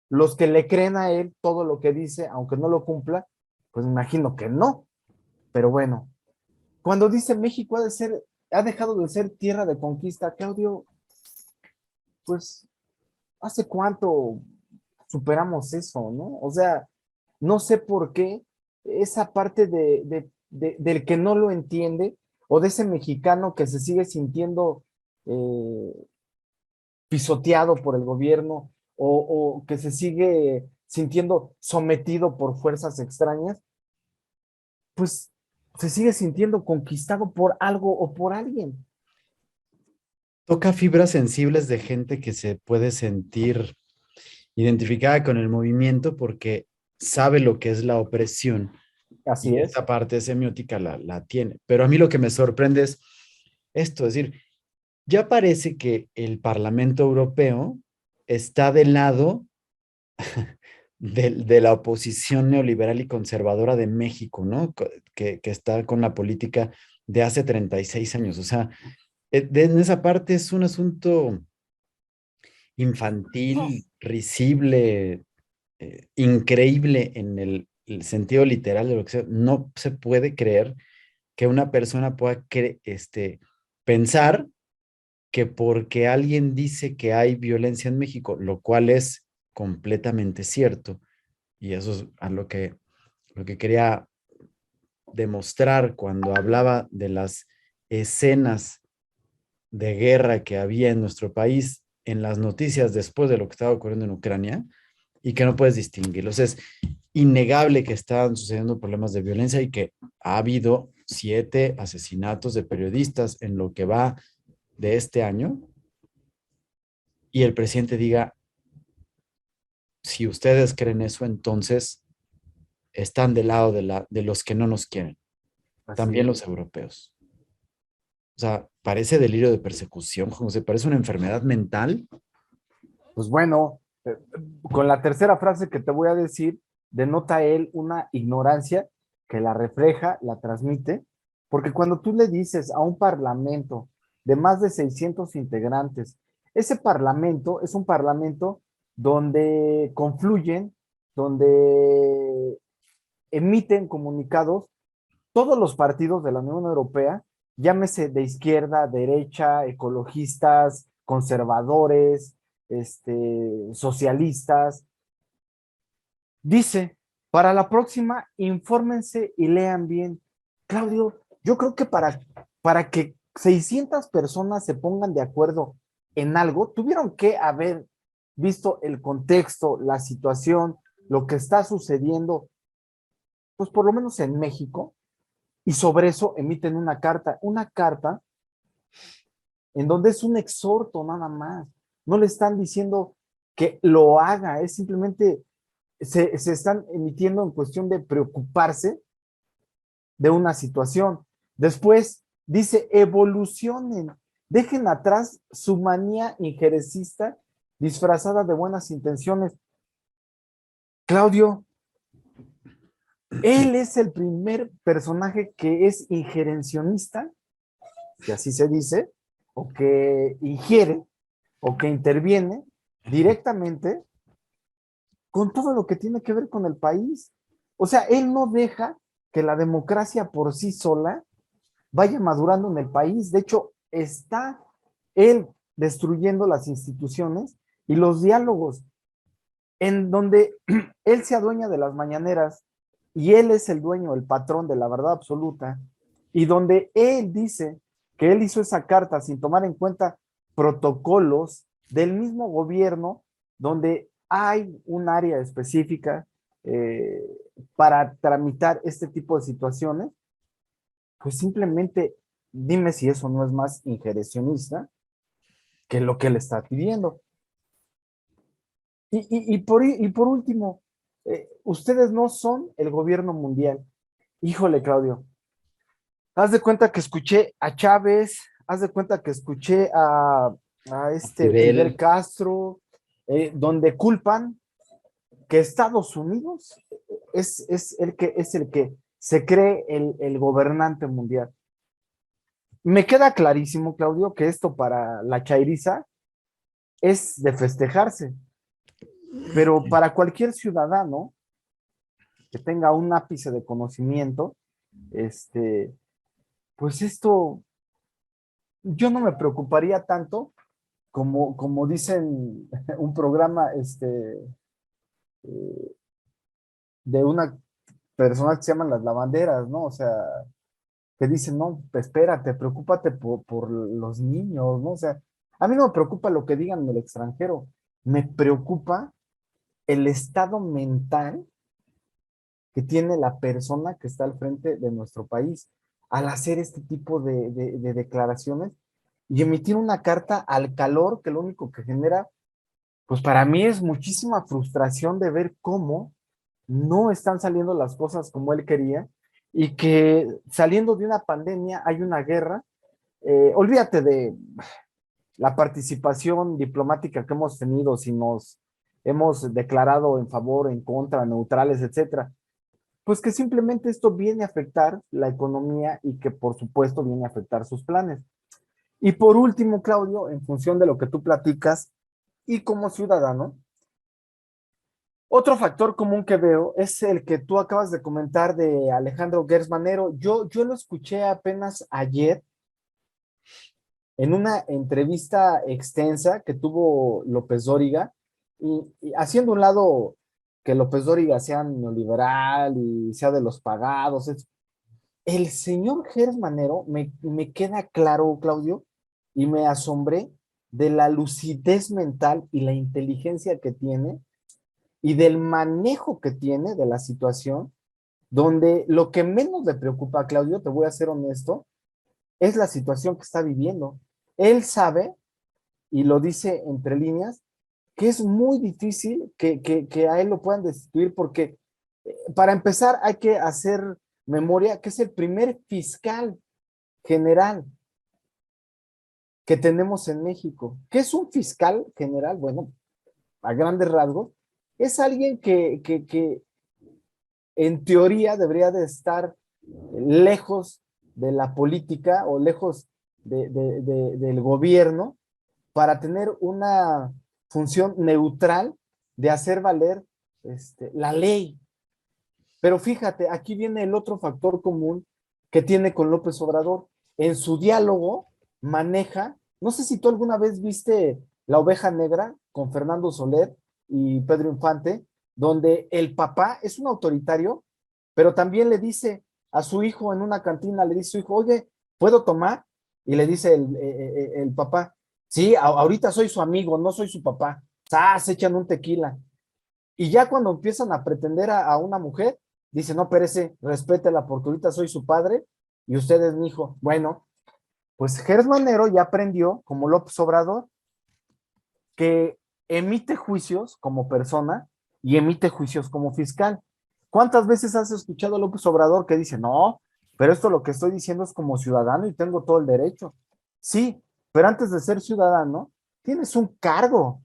Los que le creen a él todo lo que dice, aunque no lo cumpla, pues me imagino que no. Pero bueno, cuando dice México ha dejado de ser tierra de conquista, Claudio, pues ¿hace cuánto superamos eso, no? O sea, no sé por qué esa parte del que no lo entiende o de ese mexicano que se sigue sintiendo pisoteado por el gobierno o que se sigue sintiendo sometido por fuerzas extrañas, pues se sigue sintiendo conquistado por algo o por alguien. Toca fibras sensibles de gente que se puede sentir identificada con el movimiento porque sabe lo que es la opresión Así y es. esta parte semiótica la tiene. Pero a mí lo que me sorprende es esto, es decir, ya parece que el Parlamento Europeo está del lado de la oposición neoliberal y conservadora de México, ¿no? Que está con la política de hace 36 años. O sea, en esa parte es un asunto infantil, risible, increíble en el sentido literal de lo que sea. No se puede creer que una persona pueda pensar que porque alguien dice que hay violencia en México, lo cual es completamente cierto, y eso es a lo que quería demostrar cuando hablaba de las escenas de guerra que había en nuestro país en las noticias después de lo que estaba ocurriendo en Ucrania y que no puedes distinguirlos. Es innegable que están sucediendo problemas de violencia y que ha habido 7 asesinatos de periodistas en lo que va de este año y el presidente diga, si ustedes creen eso, entonces están del lado de los que no nos quieren, Así también es. los europeos. O sea, parece delirio de persecución, José, parece una enfermedad mental. Pues bueno, con la tercera frase que te voy a decir, denota él una ignorancia que la refleja, la transmite, porque cuando tú le dices a un parlamento de más de 600 integrantes, ese parlamento es un parlamento donde confluyen, donde emiten comunicados todos los partidos de la Unión Europea, llámese de izquierda, derecha, ecologistas, conservadores, socialistas, dice, para la próxima, infórmense y lean bien. Claudio, yo creo que para que 600 personas se pongan de acuerdo en algo, tuvieron que haber visto el contexto, la situación, lo que está sucediendo, pues por lo menos en México, y sobre eso emiten una carta en donde es un exhorto nada más. no le están diciendo que lo haga, es simplemente se están emitiendo en cuestión de preocuparse de una situación. Después dice, evolucionen, dejen atrás su manía injerencista disfrazada de buenas intenciones. Claudio, él es el primer personaje que es injerencionista, si así se dice, o que ingiere, o que interviene directamente con todo lo que tiene que ver con el país. O sea, él no deja que la democracia por sí sola vaya madurando en el país. De hecho, está él destruyendo las instituciones y los diálogos en donde él se adueña de las mañaneras y él es el dueño, el patrón de la verdad absoluta, y donde él dice que él hizo esa carta sin tomar en cuenta protocolos del mismo gobierno, donde hay un área específica eh, para tramitar este tipo de situaciones, pues simplemente dime si eso no es más injerencionista que lo que él está pidiendo. Y por último, ustedes no son el gobierno mundial. Híjole, Claudio, haz de cuenta que escuché a Chávez, haz de cuenta que escuché a este Fidel Fidel. Castro, donde culpan que Estados Unidos es el que se cree el gobernante mundial. Me queda clarísimo, Claudio, que esto para la chairiza es de festejarse, pero para cualquier ciudadano que tenga un ápice de conocimiento, este, pues esto yo no me preocuparía tanto como dicen un programa eh, de una persona que se llaman las lavanderas, ¿no? O sea, que dicen, no, espérate, preocúpate por los niños, ¿no? O sea, a mí no me preocupa lo que digan en el extranjero, me preocupa el estado mental que tiene la persona que está al frente de nuestro país al hacer este tipo de declaraciones y emitir una carta al calor que lo único que genera, pues para mí es muchísima frustración de ver cómo no están saliendo las cosas como él quería y que saliendo de una pandemia hay una guerra. Olvídate de la participación diplomática que hemos tenido, si nos hemos declarado en favor, en contra, neutrales, etcétera. Pues que simplemente esto viene a afectar la economía y que por supuesto viene a afectar sus planes. Y por último, Claudio, en función de lo que tú platicas y como ciudadano, otro factor común que veo es el que tú acabas de comentar de Alejandro Gertz Manero. Yo lo escuché apenas ayer en una entrevista extensa que tuvo López Dóriga y haciendo un lado que López Dóriga sea neoliberal y sea de los pagados, el señor Gertz Manero me queda claro, Claudio, y me asombré de la lucidez mental y la inteligencia que tiene y del manejo que tiene de la situación, donde lo que menos le preocupa a Claudio, te voy a ser honesto, es la situación que está viviendo. Él sabe, y lo dice entre líneas, que es muy difícil que a él lo puedan destituir porque, para empezar, hay que hacer memoria que es el primer fiscal general que tenemos en México. ¿Qué es un fiscal general? Bueno, a grandes rasgos, es alguien que en teoría debería de estar lejos de la política o lejos del gobierno para tener una función neutral de hacer valer la ley. Pero fíjate, aquí viene el otro factor común que tiene con López Obrador. En su diálogo maneja, no sé si tú alguna vez viste La Oveja Negra con Fernando Soler y Pedro Infante, donde el papá es un autoritario, pero también le dice a su hijo en una cantina, le dice a su hijo, oye, ¿puedo tomar? Y le dice el papá, sí, ahorita soy su amigo, no soy su papá. Se echan un tequila. Y ya cuando empiezan a pretender a una mujer, dice, no, perece, respétela porque ahorita soy su padre y usted es mi hijo. Bueno, pues Gertz Manero ya aprendió, como López Obrador, que emite juicios como persona y emite juicios como fiscal. ¿Cuántas veces has escuchado a López Obrador que dice, no, pero esto lo que estoy diciendo es como ciudadano y tengo todo el derecho? Sí, pero antes de ser ciudadano, tienes un cargo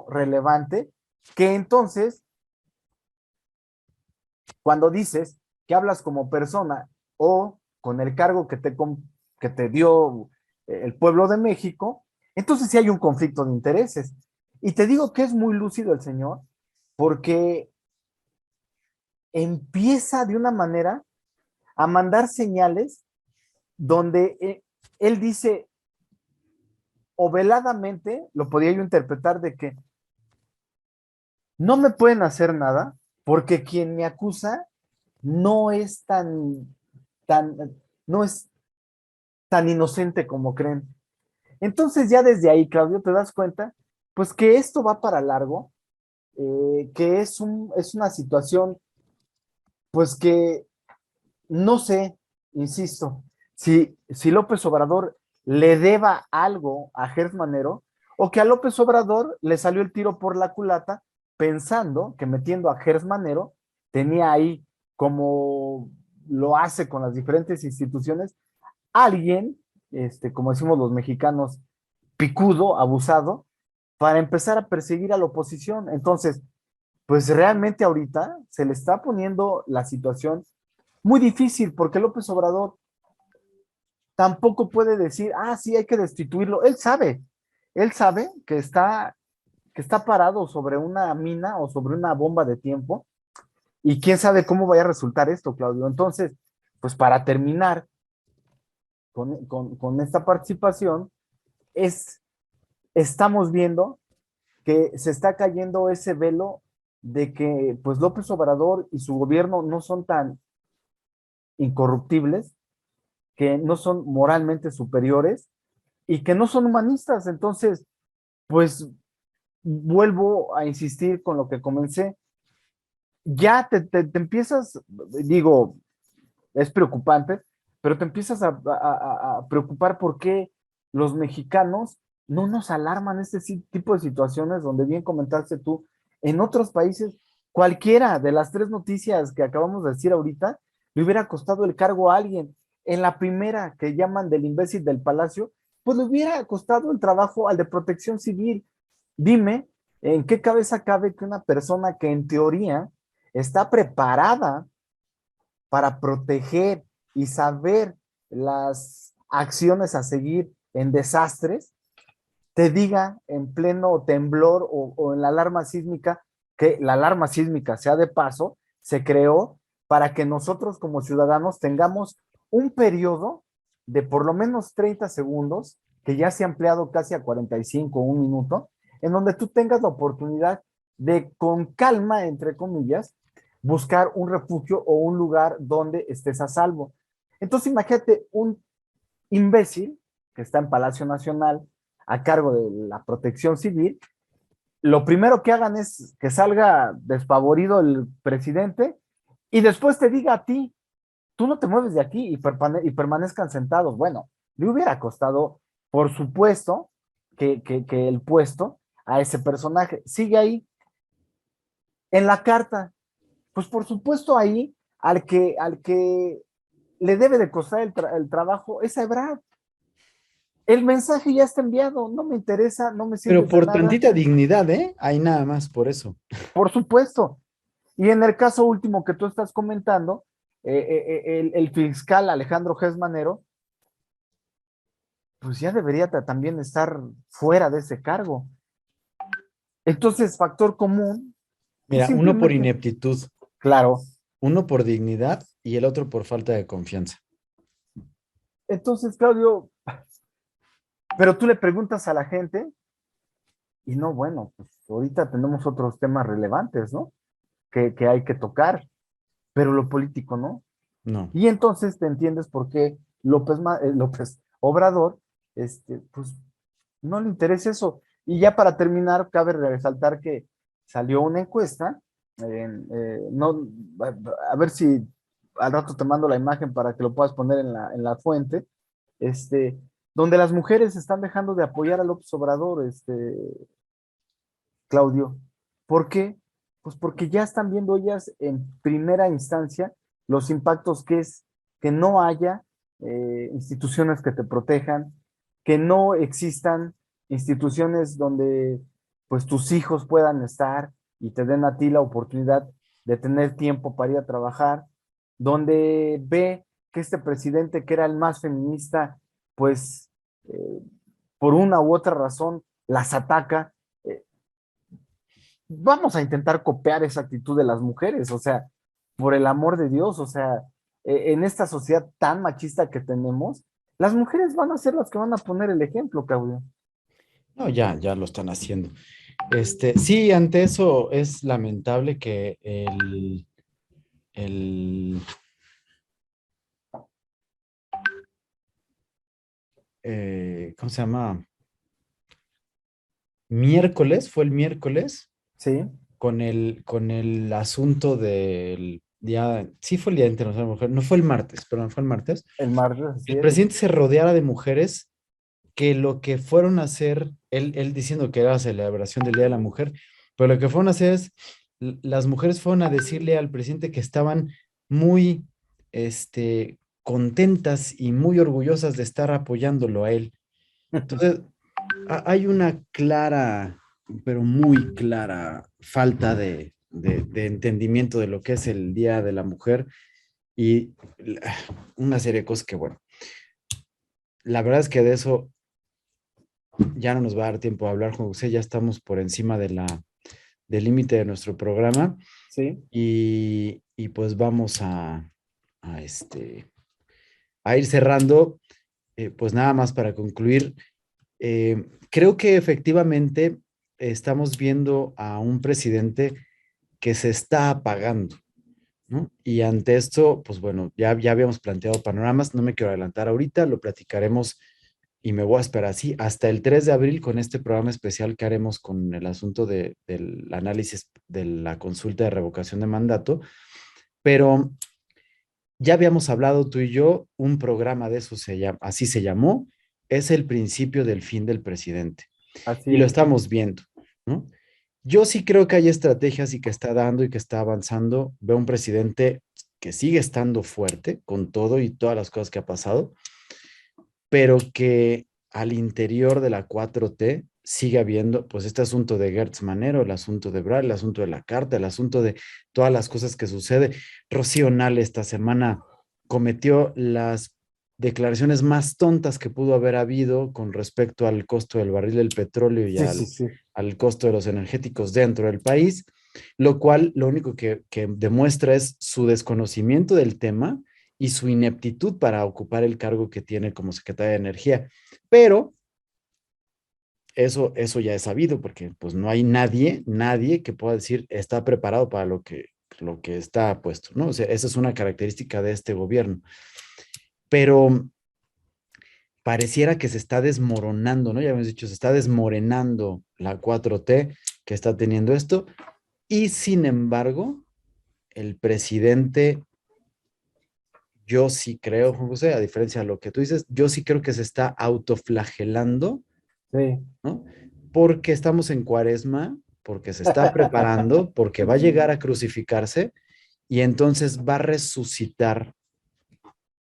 relevante que entonces, cuando dices que hablas como persona o con el cargo que te dio el pueblo de México, entonces sí hay un conflicto de intereses. Y te digo que es muy lúcido el señor porque empieza de una manera a mandar señales donde él dice, o veladamente, lo podía yo interpretar de que no me pueden hacer nada porque quien me acusa no es tan, no es tan inocente como creen. Entonces ya desde ahí, Claudio, te das cuenta, pues que esto va para largo, que es una situación, pues que no sé, insisto, si López Obrador le deba algo a Gertz Manero o que a López Obrador le salió el tiro por la culata pensando que metiendo a Gertz Manero tenía ahí, como lo hace con las diferentes instituciones, alguien, como decimos los mexicanos, picudo, abusado, para empezar a perseguir a la oposición. Entonces, pues realmente ahorita se le está poniendo la situación muy difícil porque López Obrador tampoco puede decir, ah, sí, hay que destituirlo. Él sabe que está parado sobre una mina o sobre una bomba de tiempo y quién sabe cómo vaya a resultar esto, Claudio. Entonces, pues para terminar con esta participación, es, estamos viendo que se está cayendo ese velo de que pues López Obrador y su gobierno no son tan incorruptibles, que no son moralmente superiores y que no son humanistas. Entonces, pues vuelvo a insistir con lo que comencé. Ya te empiezas, digo, es preocupante, pero te empiezas a preocupar por qué los mexicanos no nos alarman este tipo de situaciones donde bien comentaste tú, en otros países, cualquiera de las tres noticias que acabamos de decir ahorita, le hubiera costado el cargo a alguien. En la primera que llaman del imbécil del palacio, pues le hubiera costado el trabajo al de protección civil. Dime, ¿en qué cabeza cabe que una persona que en teoría está preparada para proteger y saber las acciones a seguir en desastres, te diga en pleno temblor o en la alarma sísmica, que la alarma sísmica, sea de paso, se creó para que nosotros como ciudadanos tengamos un periodo de por lo menos 30 segundos, que ya se ha ampliado casi a 45, un minuto, en donde tú tengas la oportunidad de con calma, entre comillas, buscar un refugio o un lugar donde estés a salvo. Entonces imagínate un imbécil que está en Palacio Nacional a cargo de la protección civil, lo primero que hagan es que salga despavorido el presidente y después te diga a ti, tú no te mueves de aquí y permanezcan sentados. Bueno, le hubiera costado, por supuesto, que el puesto a ese personaje sigue ahí en la carta. Pues por supuesto ahí al que le debe de costar el trabajo es a Ebrard. El mensaje ya está enviado, no me interesa, no me Pero sirves de por nada, tantita dignidad, ¿eh? Hay nada más por eso. por supuesto. Y en el caso último que tú estás comentando, el fiscal Alejandro Gesmanero, pues ya debería también estar fuera de ese cargo. Entonces, factor común, pues Mira, uno por simplemente, ineptitud, claro. uno por dignidad y el otro por falta de confianza. Entonces, Claudio, pero tú le preguntas a la gente y no, bueno, pues ahorita tenemos otros temas relevantes, ¿no? Que hay que tocar, pero lo político no. No. Y entonces te entiendes por qué López Obrador, pues no le interesa eso. Y ya para terminar, cabe resaltar que salió una encuesta, no, a ver si al rato te mando la imagen para que lo puedas poner en la fuente, donde las mujeres están dejando de apoyar a López Obrador, Claudio. ¿Por qué? Pues porque ya están viendo ellas en primera instancia los impactos que es que no haya instituciones que te protejan, que no existan instituciones donde pues tus hijos puedan estar y te den a ti la oportunidad de tener tiempo para ir a trabajar, donde ve que este presidente que era el más feminista, pues eh, por una u otra razón las ataca. eh, Vamos a intentar copiar esa actitud de las mujeres, o sea, por el amor de Dios, o sea, en esta sociedad tan machista que tenemos, las mujeres van a ser las que van a poner el ejemplo, Claudio. No, ya lo están haciendo. Sí, ante eso es lamentable que el ¿cómo se llama? Miércoles, fue el miércoles, Sí, con el asunto del día, sí fue el Día Internacional de la Mujer, no fue el martes, perdón, fue el martes. el martes, así El es. presidente se rodeara de mujeres que lo que fueron a hacer, él diciendo que era la celebración del Día de la Mujer, pero lo que fueron a hacer es, las mujeres fueron a decirle al presidente que estaban muy, contentas y muy orgullosas de estar apoyándolo a él. Entonces, hay una clara, pero muy clara falta de entendimiento de lo que es el Día de la Mujer y una serie de cosas que, bueno, la verdad es que de eso ya no nos va a dar tiempo a hablar, Juan José, ya estamos por encima del límite de nuestro programa Sí, y pues vamos a, a ir cerrando, pues nada más para concluir. Creo que efectivamente estamos viendo a un presidente que se está apagando, ¿no? Y ante esto, pues bueno, ya habíamos planteado panoramas, no me quiero adelantar ahorita, lo platicaremos y me voy a esperar así hasta el 3 de abril con este programa especial que haremos con el asunto del análisis de la consulta de revocación de mandato, pero ya habíamos hablado tú y yo, un programa de eso así se llamó, es el principio del fin del presidente. así Y lo es. estamos viendo, ¿no? Yo sí creo que hay estrategias y que está dando y que está avanzando. Veo un presidente que sigue estando fuerte con todo y todas las cosas que ha pasado, pero que al interior de la 4T sigue habiendo, pues, este asunto de Gertz Manero, el asunto de Brad, el asunto de la carta, el asunto de todas las cosas que sucede. Rocío Nale esta semana cometió las declaraciones más tontas que pudo haber habido con respecto al costo del barril del petróleo y Sí, sí, sí. al costo de los energéticos dentro del país, lo cual lo único que demuestra es su desconocimiento del tema y su ineptitud para ocupar el cargo que tiene como secretaria de Energía. Pero eso ya es sabido, porque pues no hay nadie que pueda decir está preparado para lo que está puesto, ¿no? O sea, esa es una característica de este gobierno. Pero pareciera que se está desmoronando, ¿no? Ya hemos dicho, se está desmorenando la 4T que está teniendo esto. Y sin embargo, el presidente, yo sí creo, Juan José, a diferencia de lo que tú dices, yo sí creo que se está autoflagelando, Sí. ¿no? Porque estamos en cuaresma, porque se está preparando, porque va a llegar a crucificarse y entonces va a resucitar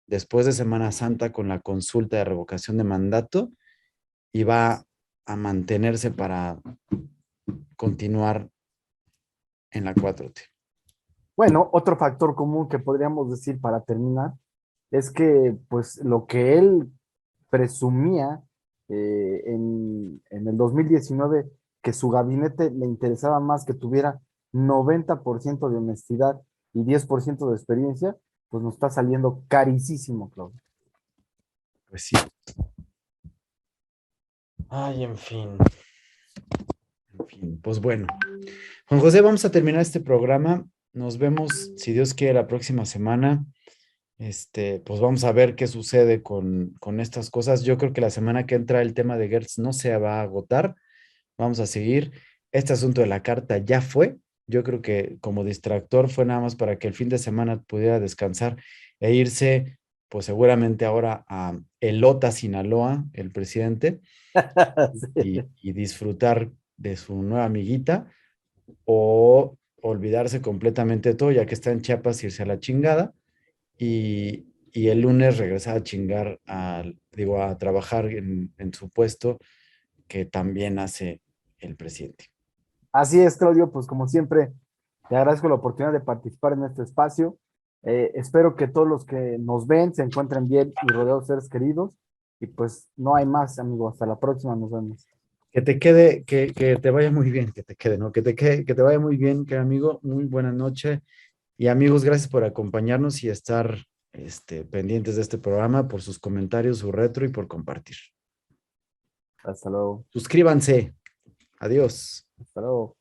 después de Semana Santa con la consulta de revocación de mandato y va a mantenerse para continuar en la 4T. Bueno, otro factor común que podríamos decir para terminar es que pues lo que él presumía en el 2019 que su gabinete le interesaba más que tuviera 90% de honestidad y 10% de experiencia, pues nos está saliendo carísimo, Claudio. Pues sí. Ay, en fin, pues bueno. Juan José, vamos a terminar este programa. Nos vemos, si Dios quiere, la próxima semana. Pues vamos a ver qué sucede con estas cosas. Yo creo que la semana que entra el tema de Gertz no se va a agotar. Vamos a seguir. Este asunto de la carta ya fue. Yo creo que como distractor fue nada más para que el fin de semana pudiera descansar e irse pues seguramente ahora a Elota, Sinaloa, el presidente, Sí. y disfrutar de su nueva amiguita, o olvidarse completamente de todo, ya que está en Chiapas, irse a la chingada, y el lunes regresar a chingar, digo, a trabajar en su puesto que también hace el presidente. Así es, Claudio, pues como siempre, te agradezco la oportunidad de participar en este espacio. Espero que todos los que nos ven se encuentren bien y rodeados de seres queridos. Y pues no hay más, amigo. Hasta la próxima, nos vemos. Que te quede, que te vaya muy bien, que te quede, ¿no? Que te vaya muy bien, querido amigo. Muy buena noche. Y amigos, gracias por acompañarnos y estar pendientes de este programa, por sus comentarios, su retro y por compartir. Hasta luego. Suscríbanse. Adiós. Hasta luego.